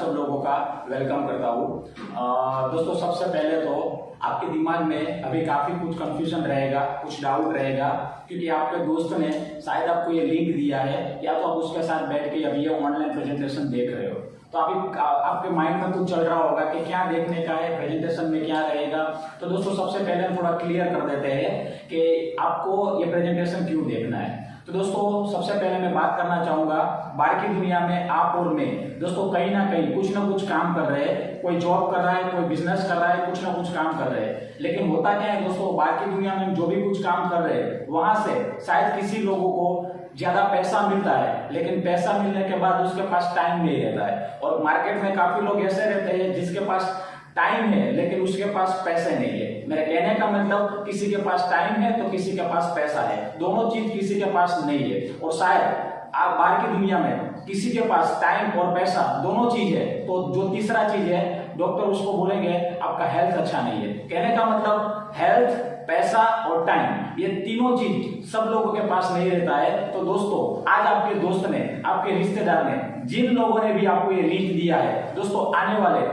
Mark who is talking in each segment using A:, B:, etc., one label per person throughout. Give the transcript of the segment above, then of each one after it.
A: सब लोगों का वेलकम करता हूँ। दोस्तों सबसे पहले तो आपके दिमाग में अभी काफी कुछ कंफ्यूजन रहेगा, कुछ डाउट रहेगा, क्योंकि आपके दोस्त ने शायद आपको ये लिंक दिया है या तो आप उसके साथ बैठ के अभी ये ऑनलाइन प्रेजेंटेशन देख रहे हो, तो अभी आपके माइंड में कुछ चल रहा होगा कि क्या देखने का है, प्रेजेंटेशन में क्या रहेगा। तो दोस्तों सबसे पहले हम थोड़ा क्लियर कर देते हैं कि आपको ये प्रेजेंटेशन क्यों देखना है। तो दोस्तों सबसे पहले मैं बात करना चाहूंगा, बाहर की दुनिया में आप और मैं दोस्तों कहीं ना कहीं कुछ ना कुछ काम कर रहे हैं, कोई जॉब कर रहा है, कोई बिजनेस कर रहा है, कुछ ना कुछ काम कर रहे हैं। लेकिन होता क्या है दोस्तों, बाहर की दुनिया में जो भी कुछ काम कर रहे हैं वहां से शायद किसी लोगों को ज्यादा पैसा मिलता है, लेकिन पैसा मिलने के बाद उसके पास टाइम नहीं रहता है। और मार्केट में काफी लोग ऐसे रहते हैं जिसके पास टाइम है लेकिन उसके पास पैसे नहीं है। मेरे कहने का मतलब किसी के पास टाइम है तो किसी के पास पैसा है, दोनों चीज किसी के पास नहीं है। और शायद आप बाहर की दुनिया में किसी के पास टाइम और पैसा दोनों चीज है, तो जो तीसरा चीज है डॉक्टर उसको बोलेंगे आपका हेल्थ अच्छा नहीं है। कहने का मतलब हेल्थ, पैसा और टाइम, ये तीनों चीज सब लोगों के पास नहीं रहता है। तो दोस्तों आज आपके दोस्त ने, आपके रिश्तेदार ने, जिन लोगों ने भी आपको ये लिंक दिया है, दोस्तों आने वाले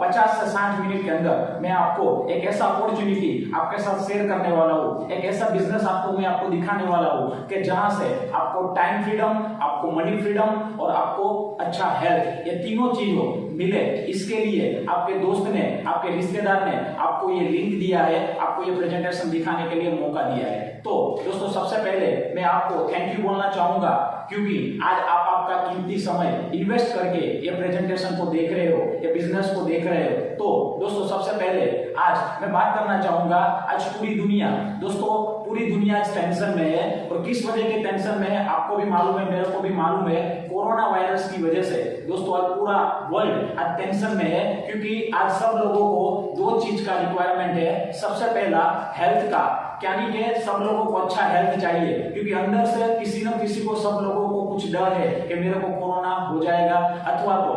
A: 50 से 60 मिनट के अंदर मैं आपको एक ऐसा अपॉर्चुनिटी आपके साथ शेयर करने वाला हूँ, एक ऐसा बिजनेस मैं आपको दिखाने वाला हूँ कि जहां से आपको टाइम फ्रीडम, आपको मनी फ्रीडम और आपको अच्छा हेल्थ, ये तीनों चीजों मिले। इसके लिए आपके दोस्त ने, आपके रिश्तेदार ने आपको ये लिंक दिया है, आपको ये प्रेजेंटेशन दिखाने के लिए मौका दिया है। तो दोस्तों सबसे पहले मैं आपको थैंक यू बोलना चाहूंगा, क्योंकि आज आप आपका कीमती समय इन्वेस्ट करके ये प्रेजेंटेशन को देख रहे हो, ये बिजनेस को देख रहे हो। तो दोस्तों सबसे पहले आज मैं बात करना चाहूंगा, आज पूरी दुनिया, दोस्तों पूरी दुनिया आज टेंशन में है। और किस वजह की टेंशन में है आपको भी मालूम है, मेरे को भी मालूम है, कोरोना वायरस की वजह से। दोस्तों आज पूरा वर्ल्ड आज टेंशन में है, क्योंकि आज सब लोगों को दो चीज का रिक्वायरमेंट है। सबसे पहला हेल्थ का, यानी कि सब लोगों को अच्छा हेल्थ चाहिए, क्योंकि अंदर से किसी न किसी को, सब लोगों को कुछ डर है कि मेरे को कोरोना हो जाएगा अथवा तो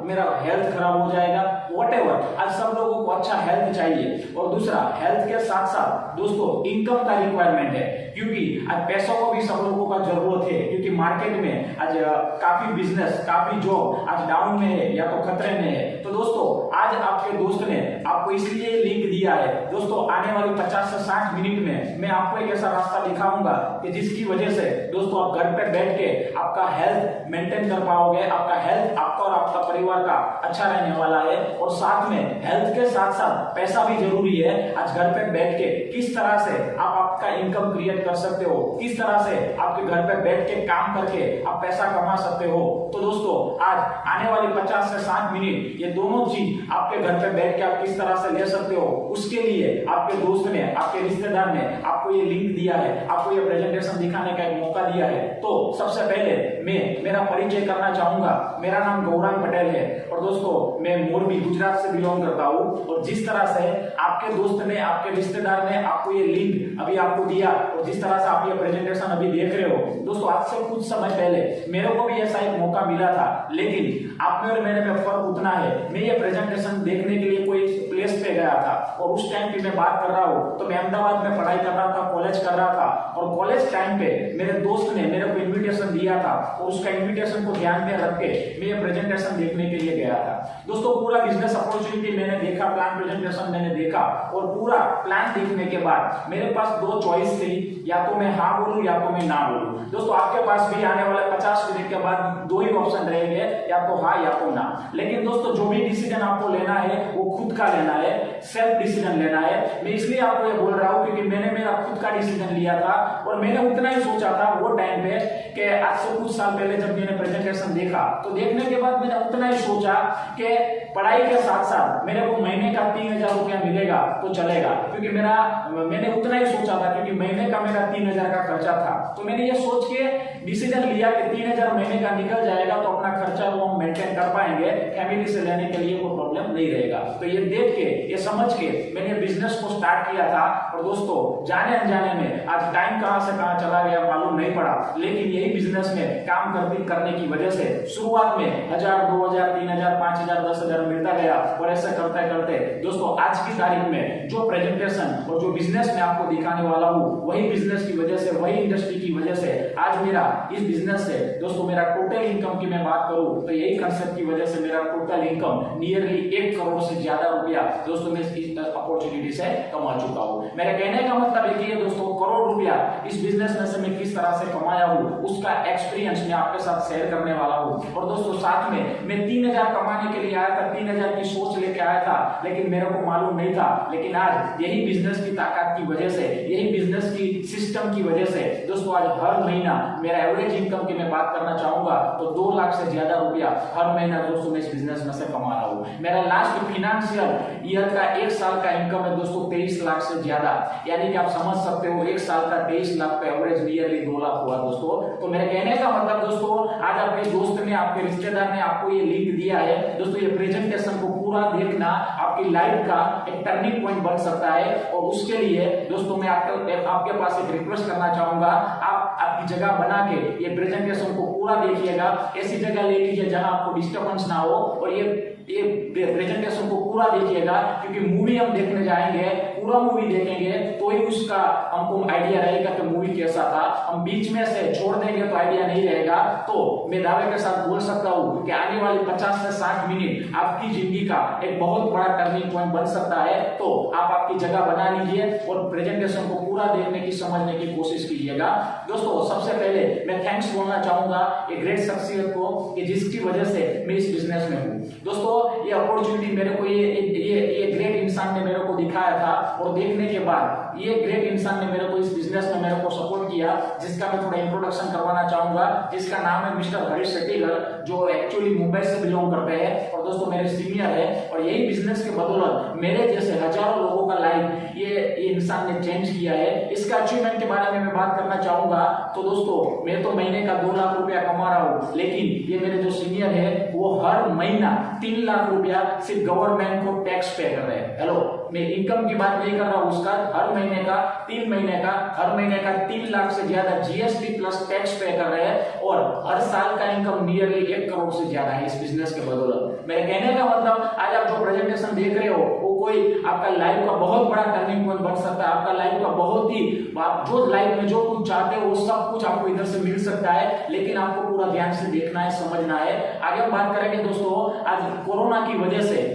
A: मेरा हेल्थ खराब हो जाएगा, व्हाटएवर। आज सब लोगों को अच्छा हेल्थ चाहिए। और दूसरा, हेल्थ के साथ साथ दोस्तों इनकम का रिक्वायरमेंट है, क्योंकि आज पैसों को भी सब लोगों का जरूरत है, क्योंकि मार्केट में आज काफी बिजनेस, काफी जॉब आज डाउन में है या तो खतरे में है। तो दोस्तों आज आपके दोस्त ने आपको इसलिए लिंक दिया है। दोस्तों आने वाली 50 से 60 मिनट में मैं आपको एक ऐसा रास्ता दिखाऊंगा कि जिसकी वजह से दोस्तों आप घर पे बैठ के आपका हेल्थ मेंटेन कर पाओगे, आपका हेल्थ, आपका और आपका परिवार का अच्छा रहने वाला है। और साथ में हेल्थ के साथ साथ पैसा भी जरूरी है। आज घर पे बैठ के किस तरह से आप आपका इनकम क्रिएट कर सकते हो, किस तरह से आपके घर पे बैठ के काम करके आप पैसा कमा सकते हो। तो दोस्तों आज आने वाले 50 से 60 मिनट ये दोनों चीज आपके घर पे बैठ के आप किस तरह से ले सकते हो, उसके लिए आपके दोस्त ने, आपके रिश्तेदार ने आपको ये लिंक दिया है, आपको ये प्रेजेंटेशन दिखाने का एक मौका दिया है। तो सबसे पहले मैं मेरा परिचय करना चाहूंगा। मेरा नाम गौरांग पटेल है और दोस्तों मैं मोरबी, गुजरात से बिलोंग करता हूँ। और जिस तरह से आपके दोस्त ने, आपके रिश्तेदार ने आपको ये लिंक अभी आपको दिया और जिस तरह से आप ये प्रेजेंटेशन अभी देख रहे हो, दोस्तों आज से कुछ समय पहले मेरे को भी ऐसा एक मौका मिला था, लेकिन आप में और मेरे में फर्क उतना है, मैं ये प्रेजेंटेशन देखने के लिए कोई प्लेस पे गया था और उस टाइम पे मैं बात कर रहा हूँ तो मैं अहमदाबाद में पढ़ाई कर रहा था, कॉलेज कर रहा था। और कॉलेज टाइम पे मेरे दोस्त ने मेरे को इन्विटेशन दिया था और उसका इन्विटेशन को ध्यान में रख के मैं ये प्रेजेंटेशन देखने के लिए गया था। दोस्तों पूरा बिजनेस अपॉर्चुनिटी मैंने देखा, प्लान प्रेजेंटेशन मैंने देखा और पूरा प्लान देखने के बाद मेरे पास दो चॉइस थी, या तो मैं हाँ बोलूं या तो मैं ना बोलूं। दोस्तों आपके पास भी आने वाले 50 मिनट के बाद दो ही ऑप्शन रहेंगे, या तो हाँ या तो ना। लेकिन दोस्तों जो भी डिसीजन आपको लेना है वो खुद का लेना है, सेल्फ डिसीजन लेना है। मैं इसलिए आपको ये बोल रहा हूँ क्योंकि मैंने मेरा खुद का डिसीजन लिया था और मैंने उतना ही सोचा था वो टाइम पे कि आज से कुछ साल पहले जब मैंने प्रेजेंटेशन देखा तो देखने के बाद मैंने उतना ही सोचा कि पढ़ाई के साथ साथ मेरे को महीने का 3000 रुपया मिलेगा तो चलेगा, क्योंकि मैंने उतना ही सोचा था, क्योंकि महीने का मेरा 3000 का खर्चा था। तो मैंने ये सोच के डिसीजन लिया कि 3000 महीने का निकल जाएगा तो अपना खर्चा वो हम मेंटेन कर पाएंगे, फैमिली से लेने के लिए कोई प्रॉब्लम नहीं रहेगा। तो ये देख के, ये समझ के मैंने बिजनेस को स्टार्ट किया था। और दोस्तों जाने अनजाने में आज टाइम कहां से कहां चला गया मालूम नहीं पड़ा, लेकिन यही बिजनेस में काम करने की वजह से शुरुआत में 1000, 2000, 3000, 5000, 10,000 मिलता गया। और ऐसे करते करते दोस्तों आज की तारीख में जो प्रेजेंटेशन और जो बिजनेस मैं आपको दिखाने वाला हूँ, वही बिजनेस की वजह से, वही इंडस्ट्री की वजह से आज मेरा इस बिजनेस से दोस्तों मेरा टोटल इनकम इनकम की मैं बात करूं तो यही कंसेप्ट की वजह से मेरा टोटल इनकम नियरली 1 करोड़ से ज्यादा रुपया दोस्तों मैं इस अपॉर्चुनिटी से कमा चुका हूं। मेरे कहने का मतलब एक ही है दोस्तों, करोड़ रुपया इस बिजनेस में से मैं किस तरह से कमाया हूं उसका एक्सपीरियंस मैं आपके साथ शेयर करने वाला हूं। और दोस्तों साथ में मैं 3000 कमाने के लिए आया था, 3000 की सोच लेके आया था, लेकिन मेरे को मालूम नहीं था। लेकिन आज यही बिजनेस की ताकत की वजह से, यही बिजनेस की सिस्टम की वजह से दोस्तों आज हर महीना मेरा एवरेज इनकम की मैं बात करना चाहूंगा तो 2 लाख से ज्यादा रुपया हर महीना दोस्तों मैं इस बिजनेस में से कमा रहा हूं। मेरा लास्ट फाइनेंशियल ईयर का 1 साल का इनकम है दोस्तों 23 लाख से ज्यादा, यानी कि आप समझ सकते हो 1 साल का 23 लाख का एवरेज नियरली 2 लाख हुआ दोस्तों। तो मेरे कहने का मतलब दोस्तों, आज आपके दोस्त ने, आपके रिश्तेदार ने आपको ये लिंक दिया है दोस्तों, ये प्रेजेंटेशन को पूरा देखना आपकी लाइफ का एक टर्निंग पॉइंट बन सकता है। और उसके लिए दोस्तों मैं आपके पास एक रिक्वेस्ट करना चाहूंगा, आप आपकी जगह बना के ये प्रेजेंटेशन को पूरा देखिएगा। ऐसी जगह ले लीजिए जहां आपको डिस्टर्बेंस ना हो और ये प्रेजेंटेशन को पूरा देखिएगा, क्योंकि मूवी हम देखने जाएंगे, पूरा मूवी देखेंगे तो ही उसका हमको आइडिया रहेगा कि मूवी कैसा था। हम बीच में से छोड़ देंगे तो आइडिया नहीं रहेगा। तो मैं दावे के साथ बोल सकता हूं कि आने वाले 50 से 60 मिनट आपकी जिंदगी का एक बहुत बड़ा टर्निंग पॉइंट बन सकता है। तो आप आपकी जगह बना लीजिए और प्रेजेंटेशन को पूरा देखने की, समझने की कोशिश कीजिएगा। दोस्तों सबसे पहले मैं थैंक्स बोलना चाहूंगा एक ग्रेट शख्सियत को कि जिसकी वजह से मैं इस बिजनेस में हूं। दोस्तों ये अपॉर्चुनिटी मेरे को ये ग्रेट इंसान ने मेरे को दिखाया था और देखने के बाद ये ग्रेट इंसान ने मेरे को इस बिजनेस में मेरे को सपोर्ट किया, जिसका मैं थोड़ा इंट्रोडक्शन करवाना चाहूंगा, जिसका नाम है मिस्टर हरीश शेट्टीगर, जो एक्चुअली मुंबई से बिलोंग करते हैं और दोस्तों मेरे सीनियर है। और यही बिजनेस के बदौलत मेरे जैसे हजारों लोगों का लाइफ ये इंसान ने चेंज किया है। इसका अचीवमेंट के बारे में मैं बात करना चाहूंगा तो दोस्तों मैं तो महीने का 2 लाख रुपया कमा रहा हूं, लेकिन ये मेरे जो सीनियर है वो हर महीना 3 लाख रुपया सिर्फ गवर्नमेंट को टैक्स पे कर रहे हैं। हेलो, मैं इनकम की बात नहीं कर रहा हूं, उसका हर महीने का 3 महीने का हर महीने का 3 लाख से ज्यादा जीएसटी प्लस टैक्स पे कर रहे हैं और हर साल का इनकम नियरली 1 करोड़ से ज्यादा है इस बिजनेस के बदौलत। मेरे कहने का मतलब आज आप जो प्रेजेंटेशन देख रहे हो वो कोई आपका लाइफ का बहुत बड़ा टर्निंग पॉइंट बन सकता है। आपका लाइफ का बहुत ही, आप जो लाइफ में जो कुछ चाहते हो वो सब कुछ आपको इधर से मिल सकता है, लेकिन आपको पूरा ध्यान से देखना है, समझना है। आगे हम बात करेंगे दोस्तों, आज कोरोना की वजह से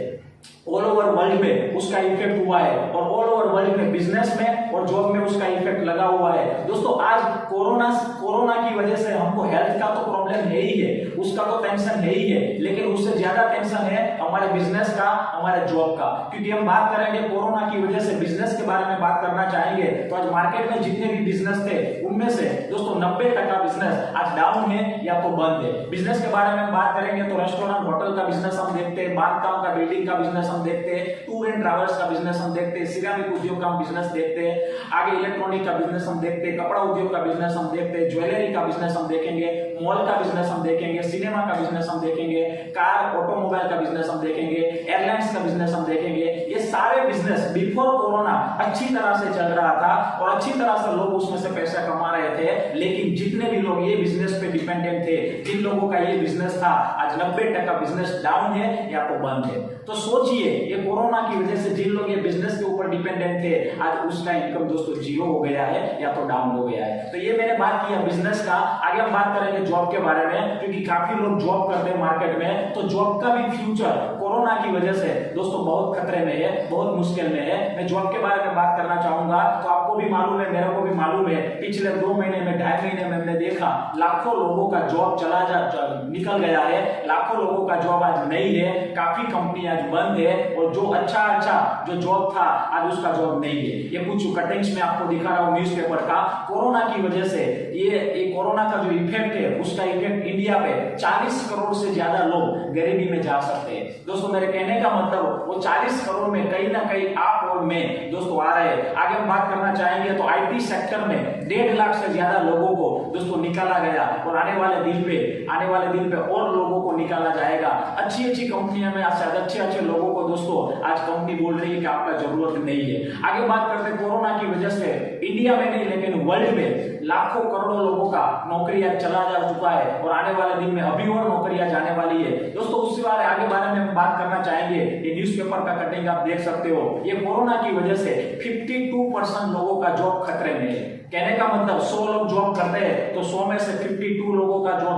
A: ऑल ओवर वर्ल्ड में उसका इफेक्ट हुआ है और ऑल ओवर वर्ल्ड में बिजनेस में और जॉब में उसका इफेक्ट लगा हुआ है। दोस्तों आज कोरोना की वजह से हमको हेल्थ का तो प्रॉब्लम है ही है, उसका तो टेंशन है ही है, लेकिन उससे ज्यादा टेंशन है हमारे बिजनेस का, हमारे जॉब का। क्योंकि हम बात करेंगे कोरोना की वजह से बिजनेस के बारे में बात करना चाहेंगे तो आज मार्केट में जितने भी बिजनेस थे उनमें से दोस्तों 90% बिजनेस आज डाउन है या तो बंद है। बिजनेस के बारे में बात करेंगे तो रेस्टोरेंट होटल का बिजनेस हम देखते हैं, बांधकाम का बिल्डिंग का बिजनेस हम देखते हैं, टूर एंड ट्रैवल्स का बिजनेस हम देखते हैं, सिरामिक उद्योग का बिजनेस देखते हैं, आगे इलेक्ट्रॉनिक का बिजनेस हम देखते हैं, कपड़ा उद्योग का बिजनेस हम देखते हैं, ज्वेलरी का बिजनेस हम देखेंगे, मॉल का बिजनेस हम देखेंगे, सिनेमा का बिजनेस हम देखेंगे, कार ऑटोमोबाइल का बिजनेस हम देखेंगे, एयरलाइंस का बिजनेस हम देखेंगे। ये सारे बिजनेस बिफोर कोरोना अच्छी तरह से चल रहा था और अच्छी तरह से लोग उसमें से पैसा कमा रहे थे, लेकिन जितने भी लोग ये बिजनेस पे डिपेंडेंट थे, जिन लोगों का ये बिजनेस था, आज 90% बिजनेस डाउन है या तो बंद है। तो सोचिए ये कोरोना की वजह से जिन लोग ये बिजनेस के ऊपर डिपेंडेंट थे आज उसका इनकम दोस्तों जीरो हो गया है या तो डाउन हो गया है। तो ये मैंने बात किया बिजनेस का। आगे हम बात करेंगे जॉब के बारे में, क्योंकि काफी लोग जॉब करते हैं मार्केट में, तो जॉब का भी फ्यूचर कोरोना की वजह से दोस्तों बहुत खतरे में है, बहुत मुश्किल में है। मैं जॉब के बारे में बात करना चाहूंगा। तो आपको भी मालूम है, मेरे को भी मालूम है, पिछले 2 महीने में 2.5 महीने में हमने देखा लाखों लोगों का जॉब निकल गया है, लाखों लोगों का जॉब आज नहीं है, काफी कंपनी आज बंद है और जो अच्छा जो जॉब था आज उसका जॉब नहीं है। ये कुछ कटिंग्स में आपको दिखा रहा हूं न्यूज़पेपर का। कोरोना की वजह से ये कोरोना का जो इफेक्ट है उसका इफेक्ट इंडिया पे 40 करोड़ से ज्यादा लोग गरीबी में जा सकते हैं। दोस्तों मेरे कहने का मतलब वो 40 करोड़ में कहीं ना कहीं आप और मैं दोस्तों आ रहे हैं। आगे हम बात करना चाहेंगे तो आईटी सेक्टर में 1.5 लाख से ज्यादा लोगों को दोस्तों निकाला गया और आने वाले दिन पे और लोगों को निकाला जाएगा। अच्छी कंपनियों में आज अच्छे लोगों को दोस्तों आज कंपनी बोल रही है कि आपका जरूरत नहीं है। आगे बात करते हैं कोरोना की वजह से इंडिया में नहीं लेकिन वर्ल्ड में लाखों करोड़ों लोगों का नौकरियां चला जा चुका है और आने वाले दिन में अभी और नौकरियां जाने वाली है। दोस्तों उसके बारे में हम बात करना चाहेंगे। ये न्यूज़पेपर का कटिंग आप देख सकते हो। ये कोरोना कोरोना की वजह से 52% लोगों का जॉब खतरे में है। कहने का मतलब 100 लोग जॉब करते हैं तो 100 में से 52 लोगों का जॉब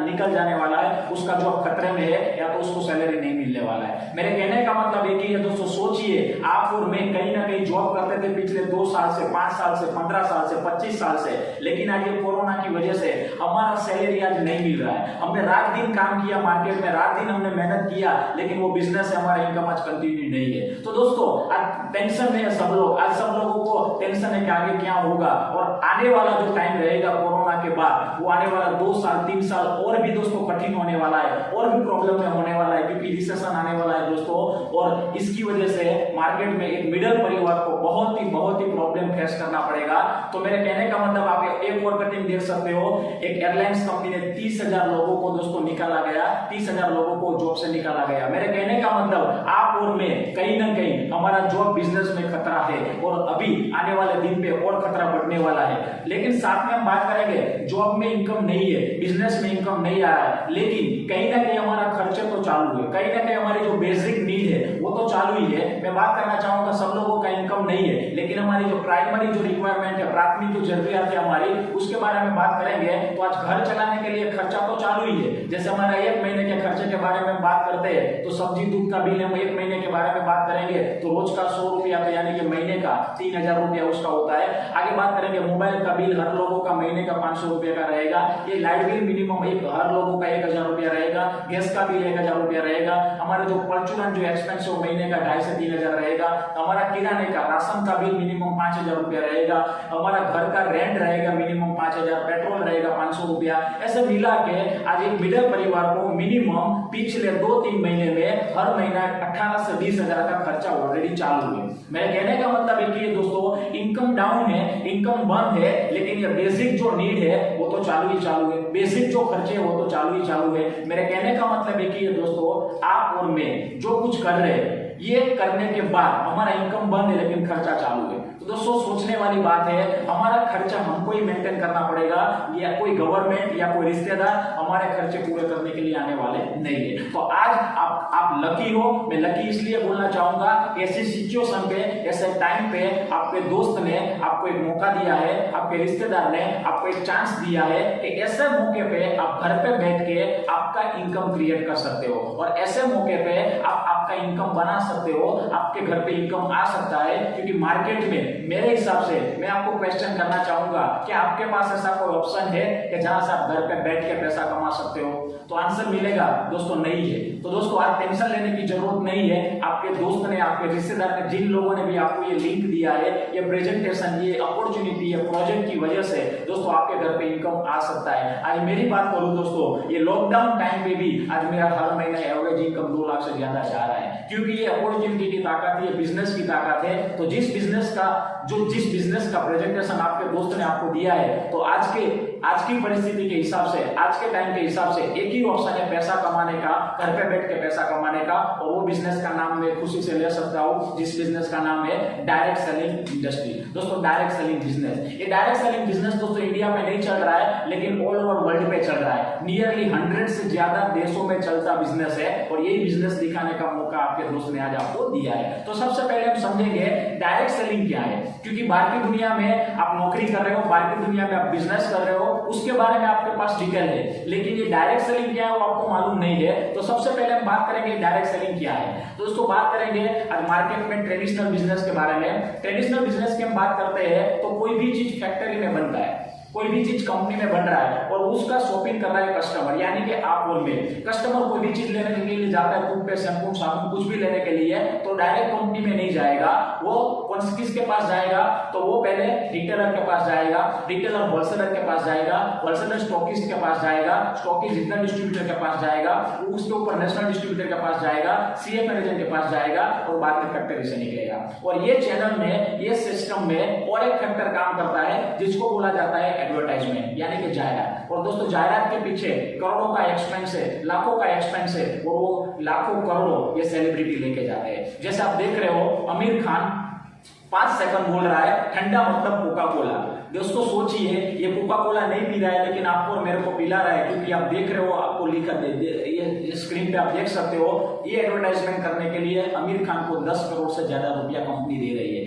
A: निकल जाने वाला है, उसका जॉब खतरे में है या तो उसको सैलरी नहीं मिलने वाला है। मेरे कहने का मतलब एक ही है दोस्तों, सोचिए आप और मैं कहीं ना कहीं जॉब करते थे पिछले 2 साल से, 5 साल से, 15 साल से, 25 साल से, लेकिन आज ये कोरोना की वजह से हमारा सैलरी आज नहीं मिल रहा है। हमने रात दिन काम किया मार्केट में, रात दिन हमने मेहनत किया, लेकिन वो बिजनेस से हमारा इनकम आज कंटिन्यू नहीं है। तो दोस्तों आज टेंशन में है सब लोग, आज सब लोगों को टेंशन है कि आगे क्या होगा, और आने वाला जो टाइम रहेगा कोरोना के बाद, वो आने वाला 2 साल 3 साल और भी दोस्तों कठिन होने वाला है, और भी प्रॉब्लम में होने वाला है, क्योंकि रिसेशन आने वाला है दोस्तों। और इसकी वजह से मार्केट में एक मिडिल परिवार को बहुत ही प्रॉब्लम फेस करना पड़ेगा। तो मेरे कहने का मतलब आप एक और कटिंग देख सकते हो, एक एयरलाइंस कंपनी ने 30,000 लोगों को दोस्तों निकाला गया, 30,000 लोगों को जॉब से निकाला गया। मेरे कहने का मतलब आप और मैं कहीं ना कहीं हमारा जॉब बिजनेस में खतरा है, और अभी आने वाले दिन पे और खतरा बढ़ने वाला है। लेकिन साथ में हम बात करेंगे, जॉब में इनकम नहीं है, बिजनेस में इनकम नहीं आ रहा है, लेकिन कहीं ना कहीं हमारा खर्चे तो चालू है, कहीं ना कहीं हमारी जो बेसिक नीड है वो तो चालू ही है। मैं बात करना चाहूंगा, सब लोगों का इनकम नहीं है, लेकिन हमारी जो प्राइमरी जो रिक्वायरमेंट है, प्राथमिक जो जरूरियात है हमारी, उसके बारे में बात करेंगे। तो आज घर चलाने के लिए खर्चा तो चालू ही है। जैसे हमारा 1 महीने के खर्चे के बारे में बात करते हैं तो सब्जी दूध का बिल हम 1 महीने के बारे में बात करेंगे तो रोज का 100 रुपया, यानी कि महीने का 3,000 रुपया उसका होता है। आगे बात करेंगे मोबाइल का बिल, हर लोगों का महीने का 500 रुपया का रहेगा। ये लाइट बिल मिनिमम हर लोगों का 1,000 रुपया रहेगा। गैस का बिल 1,000 रुपया रहेगा। हमारा जो परचून जो एक्सपेंस है महीने का 2,500 से 3,000 रहेगा। हमारा किराने का राशन का बिल मिनिमम 5,000 रुपया रहेगा। हमारा घर का रेंट रहेगा मिनिमम 5,000, पेट्रोल रहेगा 500 रुपया। ऐसे मिला के आज एक मिडिल परिवार को मिनिमम पिछले 2-3 महीने में हर महीना 18 से 20,000 का खर्चा ऑलरेडी चालू है। मेरे कहने का मतलब एक ही है दोस्तों, इनकम डाउन है, इनकम बंद है, लेकिन ये बेसिक जो नीड है वो तो चालू ही चालू है, बेसिक जो खर्चे वो तो चालू ही चालू है। मेरे कहने का मतलब एक ही है दोस्तों, आप और मैं जो कुछ कर रहे हैं ये करने के बाद हमारा इनकम बंद है लेकिन खर्चा चालू है। तो दोस्तों सोचने वाली बात है, हमारा खर्चा हमको ही मेंटेन करना पड़ेगा, या कोई गवर्नमेंट या कोई रिश्तेदार हमारे खर्चे पूरे करने के लिए आने वाले नहीं है। तो आज आप लकी हो। मैं लकी इसलिए बोलना चाहूंगा, ऐसी सिचुएशन पे, ऐसे टाइम पे आपके दोस्त ने आपको एक मौका दिया है, आपके रिश्तेदार ने आपको एक चांस दिया है कि ऐसे मौके पे आप घर पे बैठ के आपका इनकम क्रिएट कर सकते हो, और ऐसे मौके पे आप आपका इनकम बना सकते हो, आपके घर पे इनकम आ सकता है। क्योंकि मार्केट में मेरे हिसाब से मैं आपको क्वेश्चन करना चाहूंगा कि आपके पास ऐसा कोई ऑप्शन है कि जहां से आप घर पे बैठ के पैसा कमा सकते हो? तो आंसर मिलेगा दोस्तों, नहीं है। तो दोस्तों आज टेंशन लेने की जरूरत नहीं है। आपके दोस्त ने, आपके रिश्तेदार ने, जिन लोगों ने भी आपको ये लिंक दिया है, ये प्रेजेंटेशन, ये अपॉर्चुनिटी, ये प्रोजेक्ट की वजह से दोस्तों आपके घर पे इनकम आ सकता है। आज मेरी बात करूं दोस्तों, ये लॉकडाउन टाइम पे भी आज मेरा हर महीना एवरेज इनकम 2 लाख से ज्यादा जा रहा है, क्योंकि ये अपॉर्चुनिटी की ताकत है, बिजनेस की ताकत है। तो जिस बिजनेस का प्रेजेंटेशन आपके दोस्त ने आपको दिया है, तो आज की परिस्थिति के हिसाब से, आज के टाइम के हिसाब से एक ही ऑप्शन है पैसा कमाने का, घर पे बैठ के पैसा कमाने का, और वो बिजनेस का नाम मैं खुशी से ले सकता हूं, जिस बिजनेस का नाम है डायरेक्ट सेलिंग इंडस्ट्री। दोस्तों डायरेक्ट सेलिंग बिजनेस, ये डायरेक्ट सेलिंग बिजनेस दोस्तों इंडिया में नहीं चल रहा है, लेकिन ऑल ओवर वर्ल्ड पे चल रहा है। नियरली 100 से ज्यादा देशों में चलता बिजनेस है, और यही बिजनेस दिखाने का मौका आपके दोस्त ने आज आपको दिया है। तो सबसे पहले हम समझेंगे डायरेक्ट सेलिंग क्या है, क्योंकि बाहर की दुनिया में आप नौकरी कर रहे हो, बाहर की दुनिया में आप बिजनेस कर रहे हो, उसके बारे में आपके पास डिटेल है, लेकिन ये डायरेक्ट सेलिंग क्या है वो आपको मालूम नहीं है। तो सबसे पहले हम बात करेंगे डायरेक्ट सेलिंग क्या है। दोस्तों बात करेंगे आज मार्केट में ट्रेडिशनल बिजनेस के बारे में। ट्रेडिशनल बिजनेस की हम बात करते हैं तो कोई भी चीज फैक्ट्री में बनता है, कोई भी चीज कंपनी में बन रहा है, और उसका शॉपिंग कर रहा है कस्टमर, यानी कि आप और मैं। कस्टमर कोई भी चीज लेने के लिए जाता है, टूथपेस्ट, शैम्पू, साबुन, कुछ भी लेने के लिए, तो डायरेक्ट कंपनी में नहीं जाएगा, वो किसके पास जाएगा? तो वो पहले रिटेलर के पास जाएगा, रिटेलर होलसेलर के पास जाएगा, होलसेलर स्टॉकिस्ट के पास जाएगा, स्टॉकिस्ट रीजनल डिस्ट्रीब्यूटर के पास जाएगा, उसके ऊपर नेशनल डिस्ट्रीब्यूटर के पास जाएगा, सीएफएल एजेंट के पास जाएगा, और बाद में फैक्ट्री से निकलेगा। और ये चैनल में, ये सिस्टम में और एक फैक्टर काम करता है जिसको बोला जाता है एडवर्टाइजमेंट, यानी कि जायरात। और दोस्तों जायरात के पीछे करोड़ों का एक्सपेंस है, लाखों का एक्सपेंस है, और वो लाखों करोड़ों ये सेलिब्रिटी लेके जाते हैं। जैसे आप देख रहे हो, आमिर खान 5 सेकंड बोल रहा है ठंडा मतलब कोका कोला, दोस्तों सोचिए, ये कोका कोला नहीं पी रहा है लेकिन आपको और मेरे को पिला रहा है, क्योंकि आप देख रहे हो, आपको लिखा ये स्क्रीन पे आप देख सकते हो, ये एडवर्टाइजमेंट करने के लिए आमिर खान को 10 करोड़ से ज्यादा रुपया कंपनी दे रही है।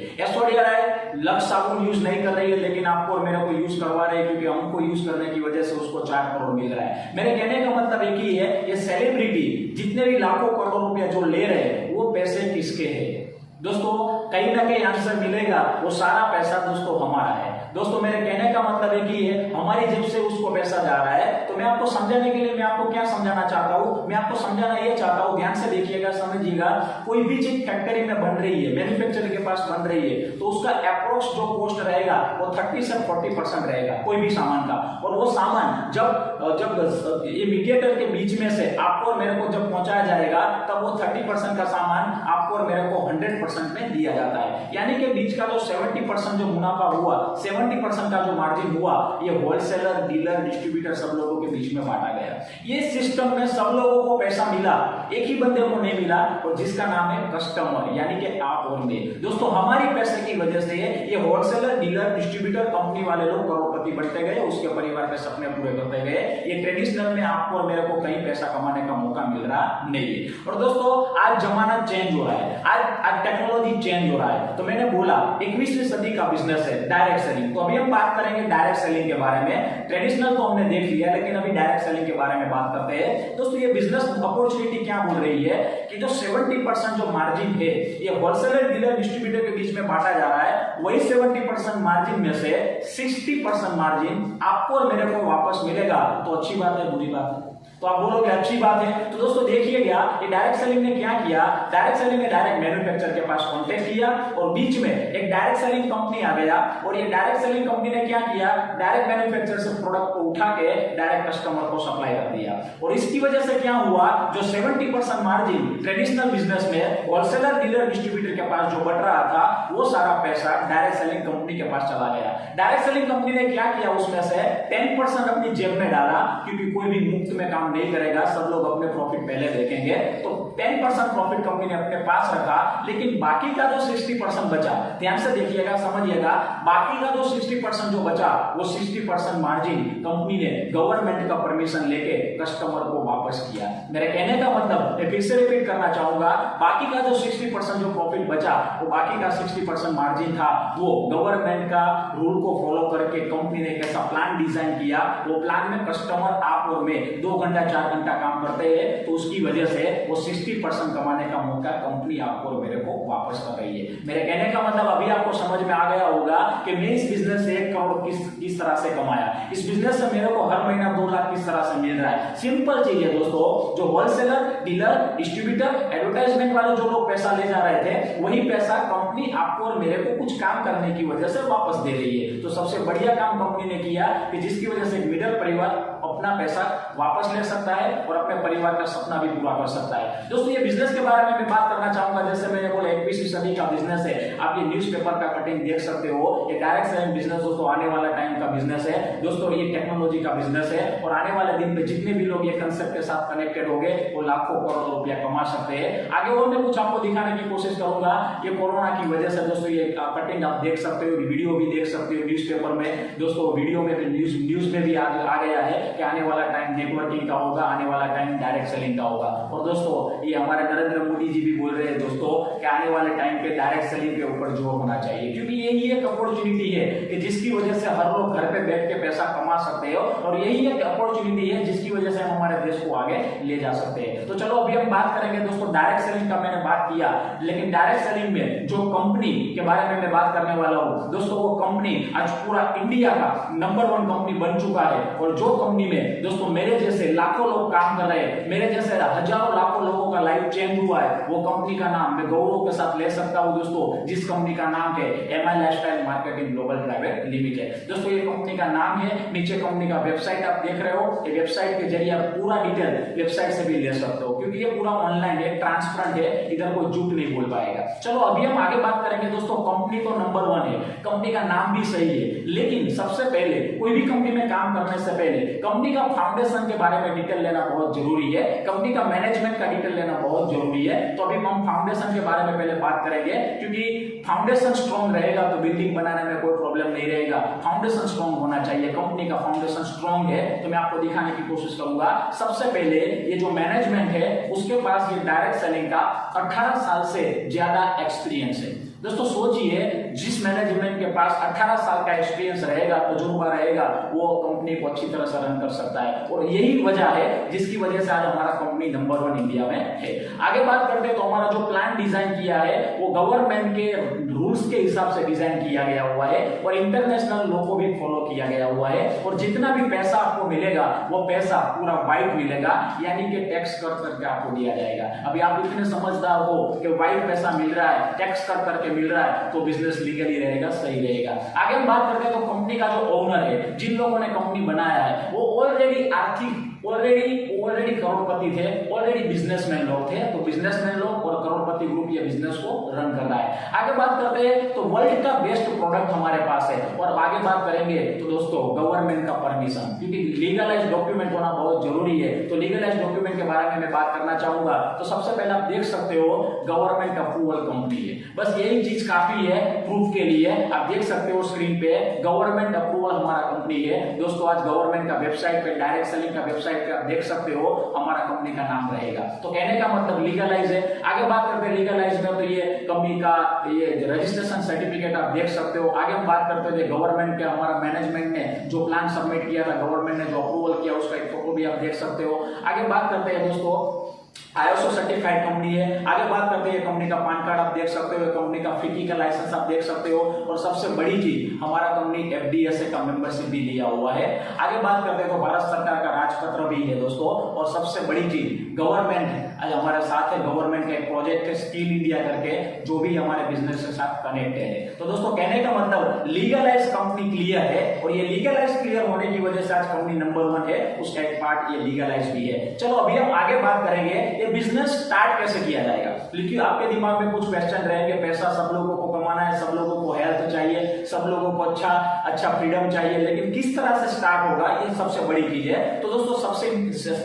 A: लक्स साबुन यूज नहीं कर रही है लेकिन आपको और मेरे को यूज करवा रहे हैं, क्योंकि हमको यूज करने की वजह से उसको 4 करोड़ मिल रहा है। मेरे कहने का मतलब एक ही है, ये सेलिब्रिटी जितने भी लाखों करोड़ रुपया जो ले रहे हैं वो पैसे किसके हैं दोस्तों? कहीं ना कहीं आंसर मिलेगा, वो सारा पैसा दोस्तों हमारा है। दोस्तों मेरे कहने का मतलब एक ही है, हमारी जेब से उसको पैसा जा रहा है। तो मैं आपको समझाने के लिए मैं आपको क्या समझाना चाहता हूं, मैं आपको समझाना ये चाहता हूं, ध्यान से देखिएगा, समझिएगा। कोई भी चीज फैक्ट्री में बन रही है, मैन्युफैक्चरिंग के पास बन रही है, तो उसका अप्रोक्स जो कॉस्ट रहेगा वो 30 से 40% रहेगा कोई भी सामान का। और वो सामान जब ये मीडिएटर के बीच में से आपको और मेरे को जब पहुंचाया जाएगा, तब वो 30% का सामान आपको और मेरे को 100% में दिया जाता है। यानी कि बीच का जो 70% जो मुनाफा हुआ, 70% का जो मार्जिन हुआ, ये होलसेलर, डीलर, डिस्ट्रीब्यूटर सब लोगों के बीच में बांटा गया। ये सिस्टम में सब लोगों को पैसा मिला, एक ही बंदे को नहीं मिला, और जिसका नाम है कस्टमर, यानी कि आप और मैं। दोस्तों हमारी पैसे की वजह से ये होलसेलर, डीलर, डिस्ट्रीब्यूटर, कंपनी वाले लोग करोड़पति बढ़ते गए, उसके परिवार के सपने पूरे करते गए। ये ट्रेडिशनल में आपको और मेरे को कहीं पैसा कमाने का मौका मिल रहा नहीं है। और दोस्तों आज जमाना चेंज हो रहा है, आज टेक्नोलॉजी चेंज हो रहा है। तो मैंने बोला 21वीं सदी का बिजनेस है डायरेक्ट सेलिंग। तो अभी हम बात करेंगे डायरेक्ट सेलिंग के बारे में। ट्रेडिशनल तो हमने देख लिया, लेकिन अभी डायरेक्ट सेलिंग के बारे में बात करते हैं। दोस्तों ये बिजनेस अपॉर्चुनिटी क्या बोल रही है कि जो 70% जो मार्जिन है ये होलसेलर, डीलर, डिस्ट्रीब्यूटर के बीच में बांटा जा रहा है, वही 70% मार्जिन में से 60% मार्जिन आपको और मेरे को वापस मिलेगा। तो अच्छी बात है, बुरी बात है? तो आप बोलोगे अच्छी बात है। तो दोस्तों देखिए क्या ये डायरेक्ट सेलिंग ने क्या किया, डायरेक्ट सेलिंग ने डायरेक्ट मैन्युफैक्चरर के पास कांटेक्ट किया, और बीच में एक डायरेक्ट सेलिंग कंपनी आ गया, और ये डायरेक्ट सेलिंग कंपनी ने क्या किया, डायरेक्ट मैन्युफैक्चरर से प्रोडक्ट को उठा के डायरेक्ट कस्टमर को सप्लाई कर दिया। और इसकी वजह से क्या हुआ, जो 70% मार्जिन ट्रेडिशनल बिजनेस में होलसेलर, डीलर, डिस्ट्रीब्यूटर के पास जो बट रहा था, वो सारा पैसा डायरेक्ट सेलिंग कंपनी के पास चला गया। डायरेक्ट सेलिंग कंपनी ने क्या किया, उसमें से 10% अपनी जेब में डाला, क्योंकि कोई भी मुफ्त में काम नहीं करेगा, सब लोग अपने प्रॉफिट पहले देखेंगे। तो 10% प्रॉफिट कंपनी ने अपने पास रखा, लेकिन बाकी का जो 60% बचा, ध्यान से देखिएगा, समझिएगा, बाकी का जो 60% जो बचा, वो 60% मार्जिन कंपनी ने गवर्नमेंट का परमिशन लेके कस्टमर को वापस किया। मेरे कहने का मतलब मैं फिर से रिपीट करना चाहूंगा, बाकी का जो 60% जो प्रॉफिट बचा, वो बाकी का 60% मार्जिन था, वो गवर्नमेंट का रूल को फॉलो करके कंपनी ने कैसा प्लान डिजाइन किया, वो प्लान में कस्टमर आप और मैं 2 घंटा 4 घंटा काम करते हैं, तो उसकी वजह से वो 60% कमाने का मौका कंपनी आपको और मेरे को वापस कर रही है। मेरे कहने का मतलब अभी आपको समझ में आ गया होगा कि मैं इस बिजनेस से 1 करोड़ किस तरह से कमाया, इस बिजनेस से मेरे को हर महीना 2 लाख किस तरह से मिल रहा है। सिंपल चीज है दोस्तों, जो होलसेलर, डीलर, डिस्ट्रीब्यूटर, एडवर्टाइजमेंट वाले जो लोग पैसा ले जा रहे थे, वही पैसा कंपनी आपको और मेरे को कुछ काम करने की वजह से वापस दे रही है। तो सबसे बढ़िया काम कंपनी ने किया कि जिसकी वजह से मिडिल परिवार अपना पैसा वापस ले सकता है और अपने परिवार का सपना भी पूरा कर सकता है। दोस्तों ये बिजनेस के बारे में मैं बात करना चाहूंगा, जैसे मैंने बोला 21वीं सदी का बिजनेस है। आप ये न्यूज़पेपर का कटिंग देख सकते हो, ये डायरेक्ट सेलिंग बिजनेस दोस्तों आने वाला टाइम का बिजनेस है। दोस्तों ये टेक्नोलॉजी का बिजनेस है, और आने वाले दिन में जितने भी लोग ये कंसेप्ट के साथ कनेक्टेड होंगे, वो लाखों करोड़ रुपया कमा सकते हैं। आगे और मैं कुछ आपको दिखाने की कोशिश करूंगा। ये कोरोना की वजह से दोस्तों ये कटिंग आप देख सकते हो, वीडियो भी देख सकते हो न्यूज़पेपर में। दोस्तों वीडियो में भी न्यूज में भी आ गया है कि आने वाला टाइम नेटवर्किंग का होगा, आने वाला टाइम डायरेक्ट सेलिंग का होगा। और दोस्तों ये हमारे नरेंद्र मोदी जी भी बोल रहे हैं दोस्तों कि आने वाले टाइम पे डायरेक्ट सेलिंग के ऊपर जोर होना चाहिए, क्योंकि यही एक अपॉर्चुनिटी है कि जिसकी वजह से हर लोग घर पे बैठ के पैसा कमा सकते हो, और यही एक अपॉर्चुनिटी है जिसकी वजह से हम हमारे देश को आगे ले जा सकते हैं। तो चलो अभी हम बात करेंगे दोस्तों डायरेक्ट सेलिंग का। मैंने बात किया, लेकिन डायरेक्ट सेलिंग में जो कंपनी के बारे में मैं बात करने वाला हूं दोस्तों, वो कंपनी आज पूरा इंडिया का नंबर 1 कंपनी बन चुका है। और जो कंपनी में दोस्तों मेरे जैसे लाखों लोग काम कर रहे हैं, मेरे जैसे हजारों लाखों लोगों का लाइफ चेंज हुआ है, वो कंपनी का नाम मैं गौरव के साथ ले सकता हूं दोस्तों, जिस कंपनी का नाम है MI lifestyle marketing global private limited. दोस्तों ये कंपनी का नाम है, नीचे कंपनी का वेबसाइट आप देख रहे हो, ये वेबसाइट के जरिए आप पूरा डिटेल वेबसाइट से भी ले सकते हो। क्योंकि ये पूरा ऑनलाइन है, ट्रांसपेरेंट है, इधर कोई झूठ नहीं बोल पाएगा। चलो अभी हम आगे बात करेंगे दोस्तों। कंपनी तो नंबर 1 है, कंपनी का नाम भी सही है, लेकिन सबसे पहले कोई भी कंपनी में काम करने से पहले कंपनी का फाउंडेशन के बारे में डिटेल लेना बहुत जरूरी है, कंपनी का मैनेजमेंट का डिटेल लेना बहुत जरूरी है। तो अभी हम फाउंडेशन के बारे में पहले बात करेंगे, क्योंकि फाउंडेशन स्ट्रॉन्ग रहेगा तो बिल्डिंग बनाने में कोई प्रॉब्लम नहीं रहेगा। फाउंडेशन स्ट्रॉन्ग होना चाहिए, कंपनी का फाउंडेशन स्ट्रॉन्ग है तो मैं आपको दिखाने की कोशिश करूंगा। सबसे पहले ये जो मैनेजमेंट है उसके पास ये डायरेक्ट सेलिंग का 18 साल से ज्यादा एक्सपीरियंस है। दोस्तों सोचिए, जिस मैनेजमेंट के पास 18 साल का एक्सपीरियंस रहेगा, तजुर्बा रहेगा, वो कंपनी को अच्छी तरह से रन कर सकता है। और यही वजह है जिसकी वजह से आज हमारा कंपनी नंबर 1 इंडिया में है। आगे बात करते हैं तो हमारा जो प्लान डिजाइन किया है वो गवर्नमेंट के रूल्स के हिसाब से डिजाइन किया गया हुआ है और इंटरनेशनल लॉ को भी फॉलो किया गया हुआ है। और जितना भी पैसा आपको मिलेगा वो पैसा पूरा वाइट मिलेगा, यानी कि टैक्स कट करके आपको दिया जाएगा। अभी आप इतने समझदार हो कि वाइट पैसा मिल रहा है, टैक्स कट करके मिल रहा है, तो बिजनेस लीगली रहेगा, सही रहेगा। आगे हम बात करते हैं तो कंपनी का जो ओनर है, जिन लोगों ने कंपनी बनाया है, वो ऑलरेडी ऑलरेडी करोड़पति थे, ऑलरेडी बिजनेसमैन लोग थे। तो बिजनेसमैन लोग और करोड़पति ग्रुप ये बिजनेस को रन कर रहा है। आगे बात करते हैं तो वर्ल्ड का बेस्ट प्रोडक्ट हमारे पास है। और आगे बात करेंगे तो दोस्तों गवर्नमेंट का परमिशन, क्योंकि लीगलाइज डॉक्यूमेंट होना बहुत जरूरी है। तो लीगलाइज डॉक्यूमेंट के बारे में मैं बात करना चाहूंगा। तो सबसे पहले आप देख सकते हो गवर्नमेंट अप्रूवल कंपनी है, बस यही चीज काफी है प्रूफ के लिए। आप देख सकते हो स्क्रीन पे गवर्नमेंट अप्रूवल हमारा कंपनी है। दोस्तों आज गवर्नमेंट का वेबसाइट पे, डायरेक्ट सेलिंग का वेबसाइट पे आप देख सकते हो हमारा कंपनी का नाम रहेगा। तो कहने का मतलब लीगलाइज है। आगे बात करते हैं लीगलाइज में, तो ये कंपनी का ये रजिस्ट्रेशन सर्टिफिकेट आप देख सकते हो। आगे हम बात करते हैं गवर्नमेंट के, हमारा मैनेजमेंट ने जो प्लान सबमिट किया था, गवर्नमेंट ने जो अप्रूवल किया उसका एक फोटो भी आप देख सकते हो। आगे बात करते हैं दोस्तों ISO सर्टिफाइड कंपनी है। आगे बात करते हैं कंपनी का पैन कार्ड आप देख सकते हो, कंपनी का फिक्की का लाइसेंस आप देख सकते हो। और सबसे बड़ी चीज हमारा कंपनी FDSA का मेंबरशिप भी लिया हुआ है। आगे बात करते हैं तो भारत सरकार का राजपत्र भी है दोस्तों। और सबसे बड़ी चीज गवर्नमेंट है, आज हमारे साथ है गवर्नमेंट का एक प्रोजेक्ट है स्किल इंडिया करके, जो भी हमारे बिजनेस के साथ कनेक्टेड है। तो दोस्तों कहने का मतलब लीगलाइज कंपनी क्लियर है, और ये लीगलाइज क्लियर होने की वजह से आज कंपनी नंबर 1 है, उसका एक पार्ट ये लीगलाइज भी है। चलो अभी हम आगे बात करेंगे बिजनेस स्टार्ट कैसे किया जाएगा। लेकिन आपके दिमाग में कुछ क्वेश्चन रहेंगे, पैसा सब लोगों को कमाना है, सब लोगों को हेल्थ चाहिए, सब लोगों को अच्छा फ्रीडम चाहिए, लेकिन किस तरह से स्टार्ट होगा, ये सबसे बड़ी चीज है। तो दोस्तों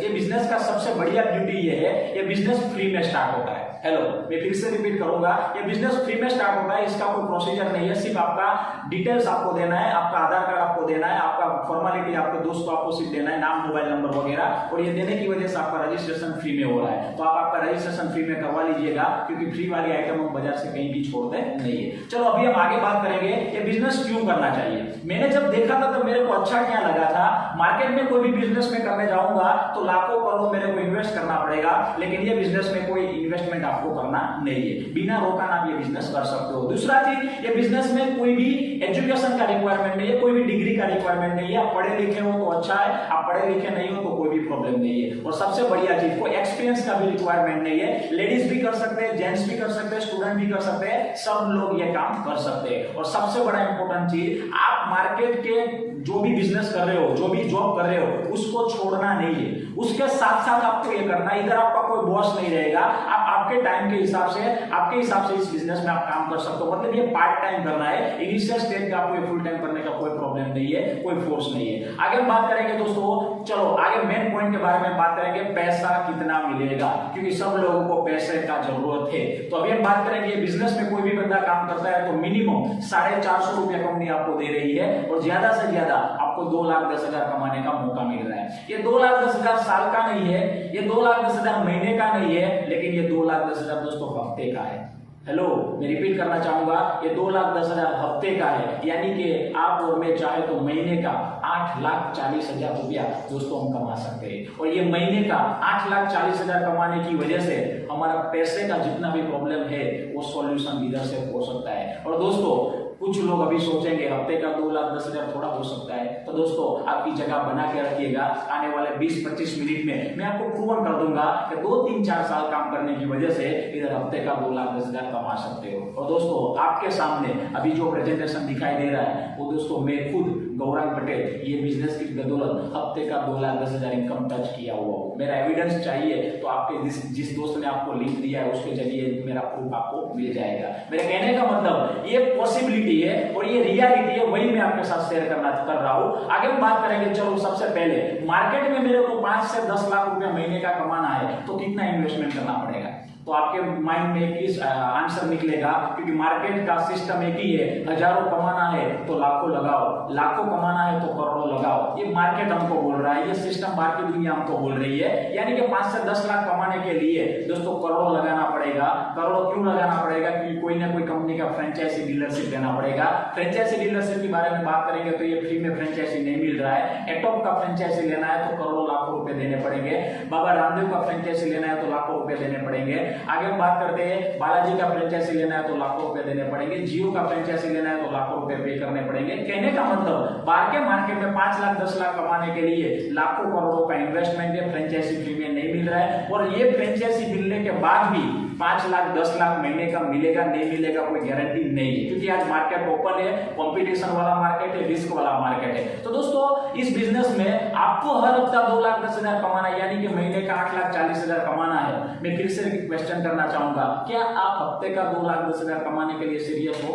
A: ये बिजनेस का सबसे बढ़िया ब्यूटी ये है, ये बिजनेस फ्री में स्टार्ट होता है। हेलो, मैं फिर से रिपीट करूंगा, ये बिजनेस फ्री में स्टार्ट होता है, इसका कोई प्रोसीजर नहीं है। सिर्फ आपका डिटेल्स आपको देना है, आपका आधार कार्ड आपको देना है, आपका फॉर्मेलिटी आपके दोस्त को आपको सिर्फ देना है, नाम, मोबाइल नंबर वगैरह। और ये देने की वजह से आपका रजिस्ट्रेशन फ्री में हो रहा है। तो आप आपका रजिस्ट्रेशन फ्री में करवा लीजिएगा, क्योंकि फ्री वाली आइटम हम बाजार से कहीं भी छोड़ते नहीं है। चलो अभी हम आगे बात करेंगे ये बिजनेस क्यों करना चाहिए। मैंने जब देखा था तो मेरे को अच्छा क्या लगा था, मार्केट में कोई भी बिजनेस में करने जाऊंगा तो लाखों करोड़ मेरे को इन्वेस्ट करना पड़ेगा, लेकिन ये बिजनेस में कोई इन्वेस्टमेंट आपको करना नहीं है, बिना रोकान आप ये बिजनेस कर सकते हो। दूसरा चीज, ये बिजनेस में कोई भी एजुकेशन का रिक्वायरमेंट नहीं है, कोई भी डिग्री का रिक्वायरमेंट नहीं है। आप पढ़े लिखे हो तो अच्छा है, आप पढ़े लिखे नहीं हो तो कोई भी प्रॉब्लम नहीं है। और सबसे बढ़िया चीज, कोई एक्सपीरियंस का भी रिक्वायरमेंट नहीं है, लेडीज भी कर सकते हैं, जेंट्स भी कर सकते हैं, स्टूडेंट भी कर सकते हैं, सब लोग ये काम कर सकते हैं। और सबसे बड़ा इंपॉर्टेंट चीज, आप मार्केट के जो भी बिजनेस कर रहे हो, जो भी जॉब कर रहे हो, उसको छोड़ना नहीं है, उसके साथ साथ आपको ये करना है। इधर आपका कोई बॉस नहीं रहेगा, आप आपके टाइम के हिसाब से, आपके हिसाब से इस बिजनेस में आप काम कर सकते हो। मतलब ये पार्ट टाइम करना है, इनिशियल स्टेज पे आपको फुल टाइम करने का कोई प्रॉब्लम नहीं है, कोई फोर्स नहीं है। आगे हम बात करेंगे दोस्तों, चलो आगे मेन पॉइंट के बारे में बात करेंगे, पैसा कितना मिलेगा, क्योंकि सब लोगों को पैसे का जरूरत है। तो अभी हम बात करेंगे बिजनेस में कोई भी बंदा काम करता है तो मिनिमम 450 रुपया कंपनी आपको दे रही है, और ज्यादा से ज्यादा आपको 2,10,000 कमाने का मौका मिल रहा है। ये 2,10,000 साल का नहीं है, ये 2,10,000 महीने का नहीं है, लेकिन ये 2,10,000 दोस्तों हफ्ते का है। हेलो, मैं रिपीट करना चाहूंगा, ये 2,10,000 हफ्ते का है, यानी कि आप और मैं चाहे तो महीने का 8,40,000 रुपया दोस्तों हम कमा सकते हैं। और ये महीने का 8,40,000 कमाने की वजह से हमारा पैसे का जितना भी प्रॉब्लम है वो सॉल्यूशन इधर से हो सकता है। और दोस्तों कुछ लोग अभी सोचेंगे हफ्ते का 2,10,000 थोड़ा हो सकता है। तो दोस्तों आपकी जगह बना के रखिएगा, आने वाले 20-25 मिनट में मैं आपको प्रूवन कर दूंगा कि 2-3-4 साल काम करने की वजह से इधर हफ्ते का 2,10,000 कमा सकते हो। और दोस्तों आपके सामने अभी जो प्रेजेंटेशन दिखाई दे रहा है वो दोस्तों मैं खुद गौरंग पटेल ये बिजनेस की बदौलत हफ्ते का 2,10,000 इनकम टच किया हुआ हूँ। मेरा एविडेंस चाहिए तो आपके जिस दोस्त ने आपको लिंक दिया है उसके जरिए मेरा प्रूफ आपको मिल जाएगा। मेरे कहने का मतलब ये पॉसिबिलिटी है और ये रियलिटी है, वही मैं आपके साथ शेयर कर रहा हूँ। आगे हम बात करेंगे। चलो सबसे पहले मार्केट में मेरे को 5 से 10 लाख रुपया महीने का कमाना है तो कितना इन्वेस्टमेंट करना पड़ेगा? तो आपके माइंड में किस आंसर निकलेगा, क्योंकि मार्केट का सिस्टम एक ही है, हजारों कमाना है तो लाखों लगाओ, लाखों कमाना है तो करोड़ों लगाओ। ये मार्केट हमको बोल रहा है, ये सिस्टम बाहर की दुनिया हमको बोल रही है। यानी कि 5 से 10 लाख कमाने के लिए दोस्तों करोड़ों लगाना पड़ेगा। करोड़ों क्यों लगाना पड़ेगा? क्योंकि कोई ना कोई कंपनी का फ्रेंचाइजी डीलरशिप लेना पड़ेगा। फ्रेंचाइजी डीलरशिप के बारे में बात करेंगे तो ये फ्री में फ्रेंचाइजी नहीं मिल रहा है। एटॉप का फ्रेंचाइजी लेना है तो करोड़ों लाखों रुपए देने पड़ेंगे। बाबा रामदेव का फ्रेंचाइजी लेना है तो लाखों रुपए देने पड़ेंगे। आगे हम बात करते हैं, बालाजी का फ्रेंचाइजी लेना है तो लाखों रुपए देने पड़ेंगे। जियो का फ्रेंचाइजी लेना है तो लाखों रुपए पे करने पड़ेंगे। कहने का मतलब बाहर के मार्केट में 5 लाख 10 लाख कमाने के लिए लाखों करोड़ों का इन्वेस्टमेंट है, फ्रेंचाइजी फ्री में नहीं मिल रहा है। और ये फ्रेंचाइजी मिलने के बाद भी 5 लाख 10 लाख महीने का मिलेगा नहीं मिलेगा कोई गारंटी नहीं है, क्योंकि आज मार्केट ओपन है, कंपटीशन वाला मार्केट है, रिस्क वाला मार्केट है। तो दोस्तों इस बिजनेस में आपको हर हफ्ता 2,10,000 कमाना है, यानी कि महीने का 8,40,000 कमाना है। मैं फिर से क्वेश्चन करना चाहूंगा, क्या आप हफ्ते का 2,10,000 कमाने के लिए सीरियस हो?